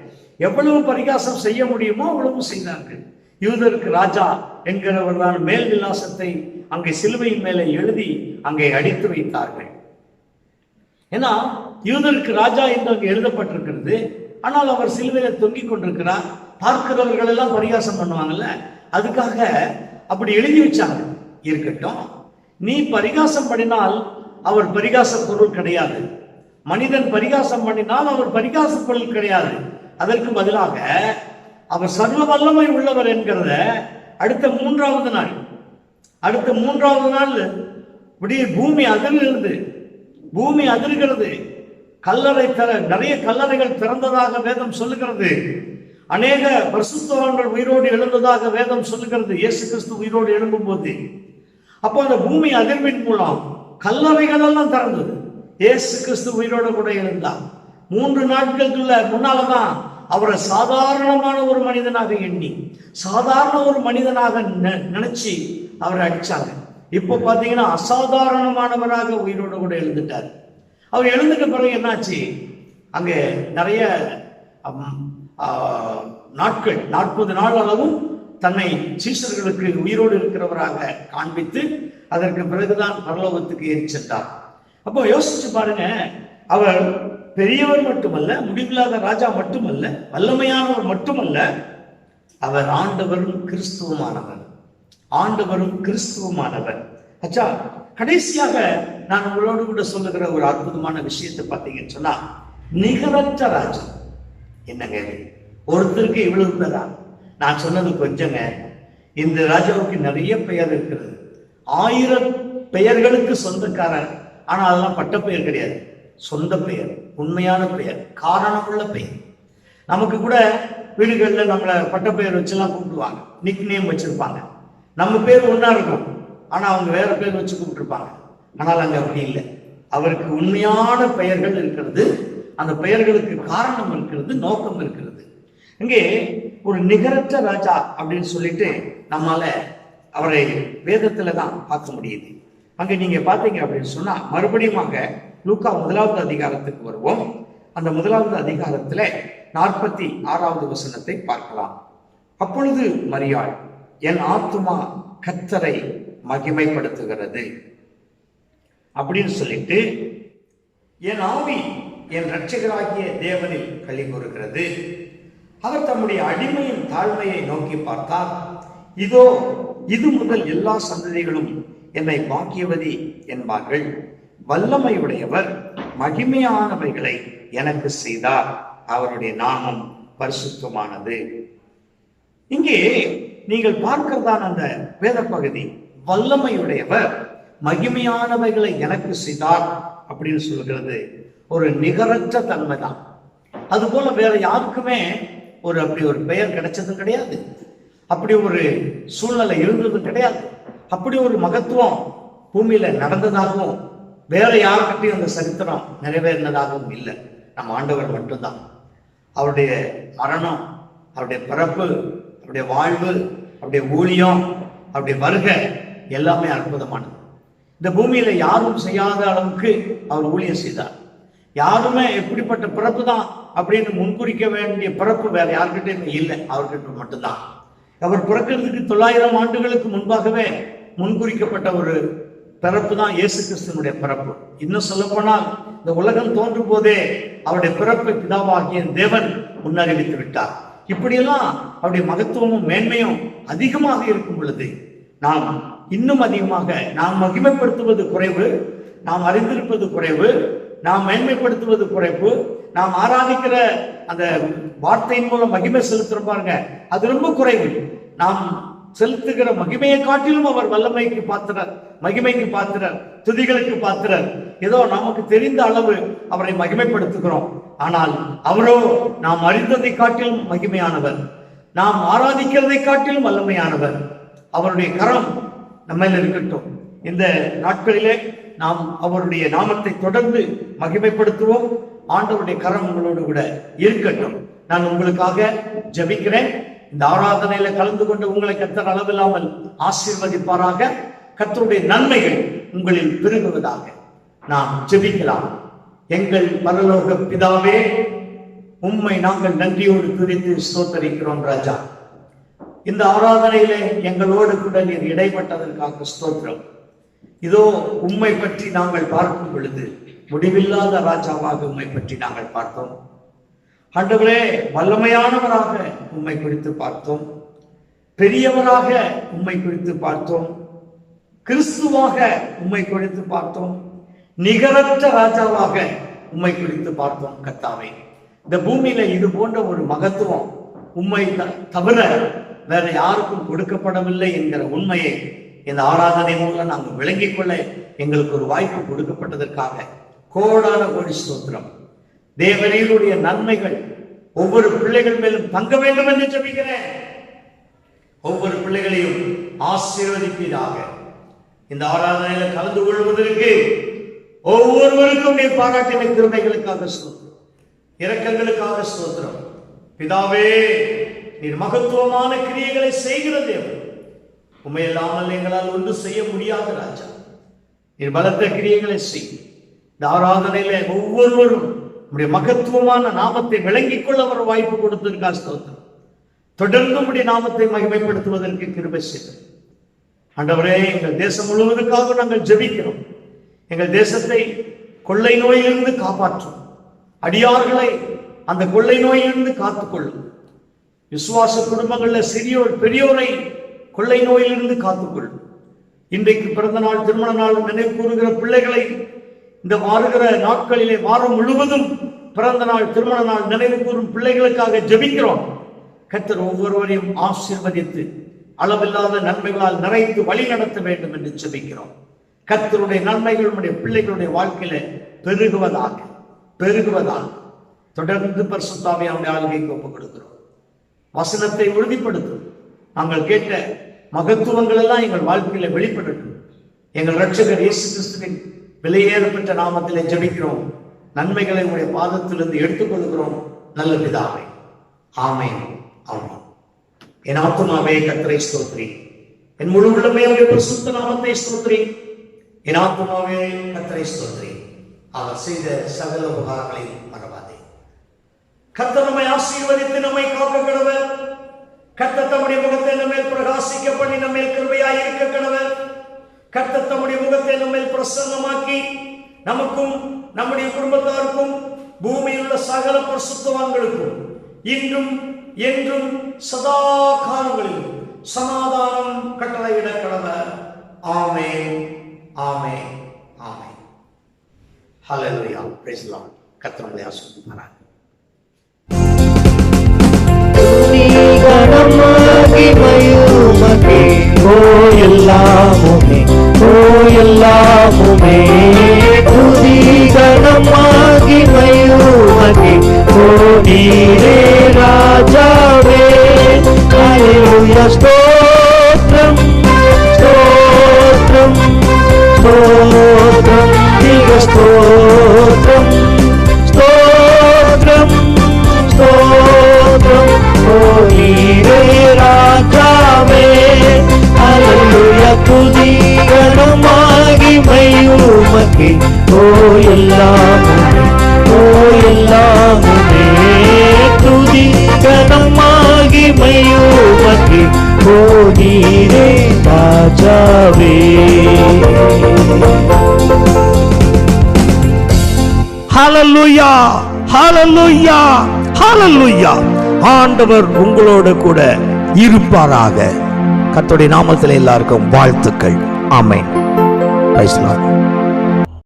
எவ்வளவு பரிகாசம் செய்ய முடியுமோ அவ்வளவு செய்தார்கள். யூதருக்கு ராஜா என்கிறவர் தான் மேல் விலாசத்தை அங்கே சிலுவையின் மேலே எழுதி அங்கே அடித்து வைத்தார்கள். ஏன்னா யூதருக்கு ராஜா என்று அங்கே எழுதப்பட்டிருக்கிறது. ஆனால் அவர் சிலுவையில தொங்கிக் கொண்டிருக்கிறார். பார்க்கிறவர்கள் எல்லாம் பரிகாசம் பண்ணுவாங்கல்ல, அதுக்காக அப்படி எழுதி வச்சாங்க. இருக்கட்டும், நீ பரிகாசம் பண்ணினால் அவர் பரிகாச பொருள் கிடையாது. மனிதன் பரிகாசம் பண்ணினால் அவர் பரிகாச பொருள் கிடையாது. அதற்கு பதிலாக அவர் சர்வ வல்லமை உள்ளவர் என்கிறத அடுத்த மூன்றாவது நாள் இப்படியே பூமி அதிர்கிறது. பூமி அதிர்கிறது. கல்லறை நிறைய கல்லறைகள் திறந்ததாக வேதம் சொல்லுகிறது. அநேக பரிசுத்தவான்கள் உயிரோடு எழுந்ததாக வேதம் சொல்லுகிறது. இயேசு கிறிஸ்து உயிரோடு எழும்பும் போது அப்போ அந்த பூமி அதிர்வின் மூலம் கல்லறைகள் எல்லாம் திறந்தது. இயேசு கிறிஸ்து உயிரோடு கூட எழுந்தார். 3 நாட்களுக்குள்ள முன்னாலதான் அவரை சாதாரணமான ஒரு மனிதனாக எண்ணி, சாதாரண ஒரு மனிதனாக நினைச்சு அவரை அடிச்சாங்க. இப்போ பாத்தீங்கன்னா அசாதாரணமானவராக உயிரோடு கூட எழுந்துட்டார். அவர் எழுந்துட்ட பிறகு என்னாச்சு, அங்கே நிறைய நாட்கள் 40 நாள் அளவும் தன்னை சீஷர்களுக்கு உயிரோடு இருக்கிறவராக காண்பித்து அதற்கு பிறகுதான் பரலோகத்துக்கு ஏறி சென்றார். அப்போ யோசிச்சு பாருங்க, அவர் பெரியவர் மட்டுமல்ல, முடிவில்லாத ராஜா மட்டுமல்ல, வல்லமையானவர் மட்டுமல்ல, அவர் ஆண்டவரும் கிறிஸ்துவமானவர். ஆண்டவரும் கிறிஸ்துவமானவர். அச்சா, கடைசியாக நான் உங்களோடு கூட சொல்லுகிற ஒரு அற்புதமான விஷயத்தை பார்த்தீங்கன்னு சொன்னா, நிகரற்ற ராஜா. என்னங்க ஒருத்தருக்கு இவ்வளவு பேரா? நான் சொன்னது கொஞ்சங்க. இந்த ராஜாவுக்கு நிறைய பெயர் இருக்கிறது. 1000 பெயர்களுக்கு சொந்தக்காரர். ஆனா அதெல்லாம் பட்ட பெயர் கிடையாது, சொந்த பெயர், உண்மையான பெயர், காரணமுள்ள பெயர். நமக்கு கூட வீடுகளில் நம்மளை பட்டப்பெயர் வச்சுலாம் கூப்பிடுவாங்க, நிக் நேம் வச்சிருப்பாங்க. நம்ம பேர் ஒன்றா இருக்கும், ஆனால் அவங்க வேற பேர் வச்சு கூப்பிட்டுருப்பாங்க. ஆனால் அங்கே அப்படி இல்லை. அவருக்கு உண்மையான பெயர்கள் இருக்கிறது, அந்த பெயர்களுக்கு காரணம் இருக்கிறது, நோக்கம் இருக்கிறது. இங்கே ஒரு நிகரற்ற ராஜா அப்படின்னு சொல்லிட்டு நம்மால அவரை வேதத்துல தான் பார்க்க முடியுது. அங்க நீங்க பார்த்தீங்க அப்படின்னு சொன்னா மறுபடியும் லூக்கா 1வது அதிகாரத்துக்கு வருவோம். அந்த 1வது அதிகாரத்துல 46வது வசனத்தை பார்க்கலாம். அப்பொழுது மரியாள், என் ஆத்துமா கர்த்தரை மகிமைப்படுத்துகிறது அப்படின்னு சொல்லிட்டு, என் ஆவி என் இரட்சகராகிய தேவனில் களி கூறுகிறது. அவர் தம்முடைய அடிமையின் தாழ்மையை நோக்கி பார்த்தார். இதோ இது முதல் எல்லா சந்ததிகளும் என்னை பாக்கியவதி என்பார்கள். வல்லமையுடையவர் மகிமையானவைகளை எனக்கு செய்தார், அவருடைய நாமம் பரிசுத்தமானது. இங்கே நீங்கள் பார்க்கிறதான அந்த வேத பகுதி, வல்லமையுடையவர் மகிமையானவைகளை எனக்கு செய்தார் அப்படின்னு சொல்கிறது ஒரு நிகரற்ற தன்மை தான். அதுபோல வேற யாருக்குமே அப்படி ஒரு பெயர் கிடைச்சதும் கிடையாது, அப்படி ஒரு சூழ்நிலை இருந்ததும் கிடையாது, அப்படி ஒரு மகத்துவம் பூமியில நடந்ததாகவும் வேற யாருக்கிட்டையும் அந்த சரித்திரம் நிறைவேறினதாகவும் இல்லை. நம்ம ஆண்டவர் மட்டும்தான். அவருடைய மரணம், அவருடைய பிறப்பு, அவருடைய வாழ்வு, அவருடைய ஊழியம், அவருடைய வருகை எல்லாமே அற்புதமானது. இந்த பூமியில யாரும் செய்யாத அளவுக்கு அவர் ஊழியம் செய்தார். யாருமே எப்படிப்பட்ட பிறப்பு தான் அப்படின்னு முன்குறிக்க வேண்டிய பிறப்பு வேற யாருக்கிட்டையுமே இல்லை, அவர்கிட்ட மட்டும்தான். அவர் பிறக்கிறதுக்கு 900 ஆண்டுகளுக்கு முன்பாகவே முன்குறிக்கப்பட்ட ஒரு பிறப்பு தான் இயேசு கிறிஸ்துவனுடைய பிறப்பு. இன்னும் சொல்ல போனால் இந்த உலகம் தோன்றும் போதே அவருடைய பிறப்பை பிதாவாகிய தேவன் முன்னறிவித்து விட்டார். இப்படியெல்லாம் அவருடைய மகத்துவமும் மேன்மையும் அதிகமாக இருக்கும் பொழுது நாம் இன்னும் அதிகமாக நாம் மகிமைப்படுத்துவது குறைவு, நாம் அறிந்திருப்பது குறைவு, நாம் மேன்மைப்படுத்துவது குறைவு, நாம் ஆராதிக்கிற அந்த வார்த்தையின் மூலம் மகிமை செலுத்துறோம் பாருங்க, அது ரொம்ப குறைவு. நாம் செலுத்துகிற மகிமையை காட்டிலும் அவர் வல்லமைக்கு பாத்திரர், மகிமைக்கு பாத்திரர், துதிகளுக்கு பாத்திரர். ஏதோ நமக்கு தெரிந்த அளவு அவரை மகிமைப்படுத்துகிறோம். ஆனால் அவரோ நாம் அறிந்ததை காட்டிலும் மகிமையானவர், நாம் ஆராதிக்கிறதை காட்டிலும் வல்லமையானவர். அவருடைய கரம் நம்ம இருக்கட்டும். இந்த நாட்களிலே நாம் அவருடைய நாமத்தை தொடர்ந்து மகிமைப்படுத்துவோம். ஆண்டவருடைய கரம் உங்களோடு கூட இருக்கட்டும். நான் உங்களுக்காக ஜெபிக்கிறேன். இந்த ஆராதனையில கலந்து கொண்டு உங்களை கர்த்தர் அளவில்லாமல் ஆசீர்வதிப்பாராக. கர்த்தருடைய நன்மைகள் உங்களில் பெருகுவதாக. நாம் ஜெபிக்கலாம். எங்கள் பரலோக பிதாவே, உம்மை நாங்கள் நன்றியோடு துதித்து ஸ்தோத்தரிக்கிறோம் ராஜா. இந்த ஆராதனையிலே எங்களோடு கூட நீர் இடைப்பட்டதற்காக ஸ்தோத்திரம். இதோ உம்மை பற்றி நாங்கள் பார்க்கும் பொழுது முடிவில்லாத ராஜாவாக உம்மை பற்றி நாங்கள் பார்த்தோம். ஆண்டவரே, வல்லமையானவராக உம்மை குறித்து பார்த்தோம், பெரியவராக உம்மை குறித்து பார்த்தோம், கிறிஸ்துவாக உம்மை குறித்து பார்த்தோம், நிகரற்ற ராஜாவாக உம்மை குறித்து பார்த்தோம். கர்த்தாவே, இந்த பூமியில இது போன்ற ஒரு மகத்துவம் உம்மை தவிர வேற யாருக்கும் கொடுக்கப்படவில்லை என்கிற உண்மையை இந்த ஆராதனை மூலம் நாங்கள் விளங்கிக் கொள்ள எங்களுக்கு ஒரு வாய்ப்பு கொடுக்கப்பட்டதற்காக கோடான கோடி ஸ்தோத்திரம். தேவரீருடைய நன்மைகள் ஒவ்வொரு பிள்ளைகள் மேலும் தங்க வேண்டும் என்று ஜெபிக்கிறேன். ஒவ்வொரு பிள்ளைகளையும் ஆசீர்வதிப்பீராக. இந்த ஆராதனையில கலந்து கொள்வதற்கு ஒவ்வொருவருக்கும் நீர் பாராட்டின கிருபைகளுக்காக ஸ்தோத்திரம், இரக்கங்களுக்காக ஸ்தோத்திரம். பிதாவே, நீர் மகத்துவமான கிரியைகளை செய்கிற தேவன். உண்மை இல்லாமல் எங்களால் ஒன்று செய்ய முடியாத ராஜா. நீர் பலத்த கிரியைகளை செய். இந்த ஆராதனையில ஒவ்வொருவரும் உடைய மகத்துவமான நாமத்தை விளங்கிக் கொள்ள ஒரு வாய்ப்பு கொடுத்திருக்கார். ஸ்தோத்திரம். தொடர்ந்து உடைய நாமத்தை மகிமைப்படுத்துவதற்கு கிருபை செய்யும் ஆண்டவரே. எங்கள் தேசம் முழுவதற்காக நாங்கள் ஜெபிக்கிறோம். எங்கள் தேசத்தை கொள்ளை நோயிலிருந்து காப்பாற்றும். அடியார்களை அந்த கொள்ளை நோயிலிருந்து காத்துக்கொள்ளும். விசுவாச குடும்பங்களில் சிறியோர் பெரியோரை கொள்ளை நோயிலிருந்து காத்துக்கொள்ளும். இன்றைக்கு பிறந்த நாள், திருமண நாள் நினைவு கூறுகிற பிள்ளைகளை இந்த வாருகிற நாட்களிலே வாரம் முழுவதும் பிறந்த நாள், திருமண நாள் நினைவு கூறும் பிள்ளைகளுக்காக ஜெபிக்கிறோம். கர்த்தர் ஒவ்வொருவரையும் ஆசீர்வதித்து அளவில்லாத நன்மைகளால் நிறைந்து வழி நடத்த வேண்டும் என்று ஜெபிக்கிறோம். கர்த்தருடைய நன்மைகள் நம்முடைய பிள்ளைகளுடைய வாழ்க்கையில பெருகுவதாக பெருகுவதாக. தொடர்ந்து பரிசுத்த ஆவியானவருடைய ஆளுகைக்கு ஒப்புக் கொடுக்கிறோம். வசனத்தை உறுதிப்படுத்தும். நாங்கள் கேட்ட மகத்துவங்கள் எல்லாம் எங்கள் வாழ்க்கையில வெளிப்படட்டும். எங்கள் இரட்சகர் இயேசு கிறிஸ்துவின் விலையேறப்பட்ட நாமத்திலே ஜெபிக்கிறோம். நன்மைகளை உடைய பாதத்திலிருந்து எடுத்துக்கொள்கிறோம் நல்ல பிதாவே. ஆமென். ஆமென். என் ஆத்துமாவே கர்த்தரை ஸ்தோத்திரி, என் முழு உள்ளமே அவருடைய பரிசுத்த நாமத்தை ஸ்தோத்திரி. என் ஆத்துமாவே கர்த்தரை ஸ்தோத்திரி, அவர் செய்த சகல உபகாரங்களை மறவாதே. கர்த்தர் நம்மை ஆசீர்வதித்து நம்மை காக்க கடவர். கர்த்தர் தம்முடைய முகத்தை நம்மேல் பிரகாசிக்க பண்ணி நம்மேல் கிருபையாய் இருக்க கடவர். கர்த்தர் தம்முடைய முகத்தை நம்மேல் பிரசன்னமாக்கி நமக்கும் நம்முடைய குடும்பத்தாருக்கும் பூமியில் உள்ள சகல பரிசுத்தவான்களுக்கும் இன்றும் என்றும் சதா காலங்களிலும் சமாதானம் கட்டளையிட கடவர். ஆமென். ஆமென். ஆமென். ஹல்லேலூயா. Price the Lord. கர்த்தர் நம்மை ஆசீர்வதிப்பாராக. ஓ எல்லாமுமே, ஓ எல்லாமுமே, துதி கனமாகி மகிமையுமகே, ஓ நீரே ராஜாவே. ஹல்லேலூயா. ஸ்தோத்திரம், ஸ்தோத்திரம், ஸ்தோத்திரம், திக ஸ்தோத்திரம், ஸ்தோத்திரம், ஸ்தோத்திரம், ஓ நீரே ராஜாவே. ஹல்லேலூயா. துதி கனமாகி மகிமையுமகே, ஓ எல்லாமுமே, ஓ எல்லாமுமே, துதி கனமாகி மகிமையுமகே, ஓ நீரே ராஜாவே. ஹல்லேலூயா, ஹல்லேலூயா, ஹல்லேலூயா. ஆண்டவர் உங்களோடு கூட இருப்பாராக. கர்த்தருடைய நாமத்தில் எல்லாருக்கும் வாழ்த்துக்கள். ஆமென். Praise the Lord.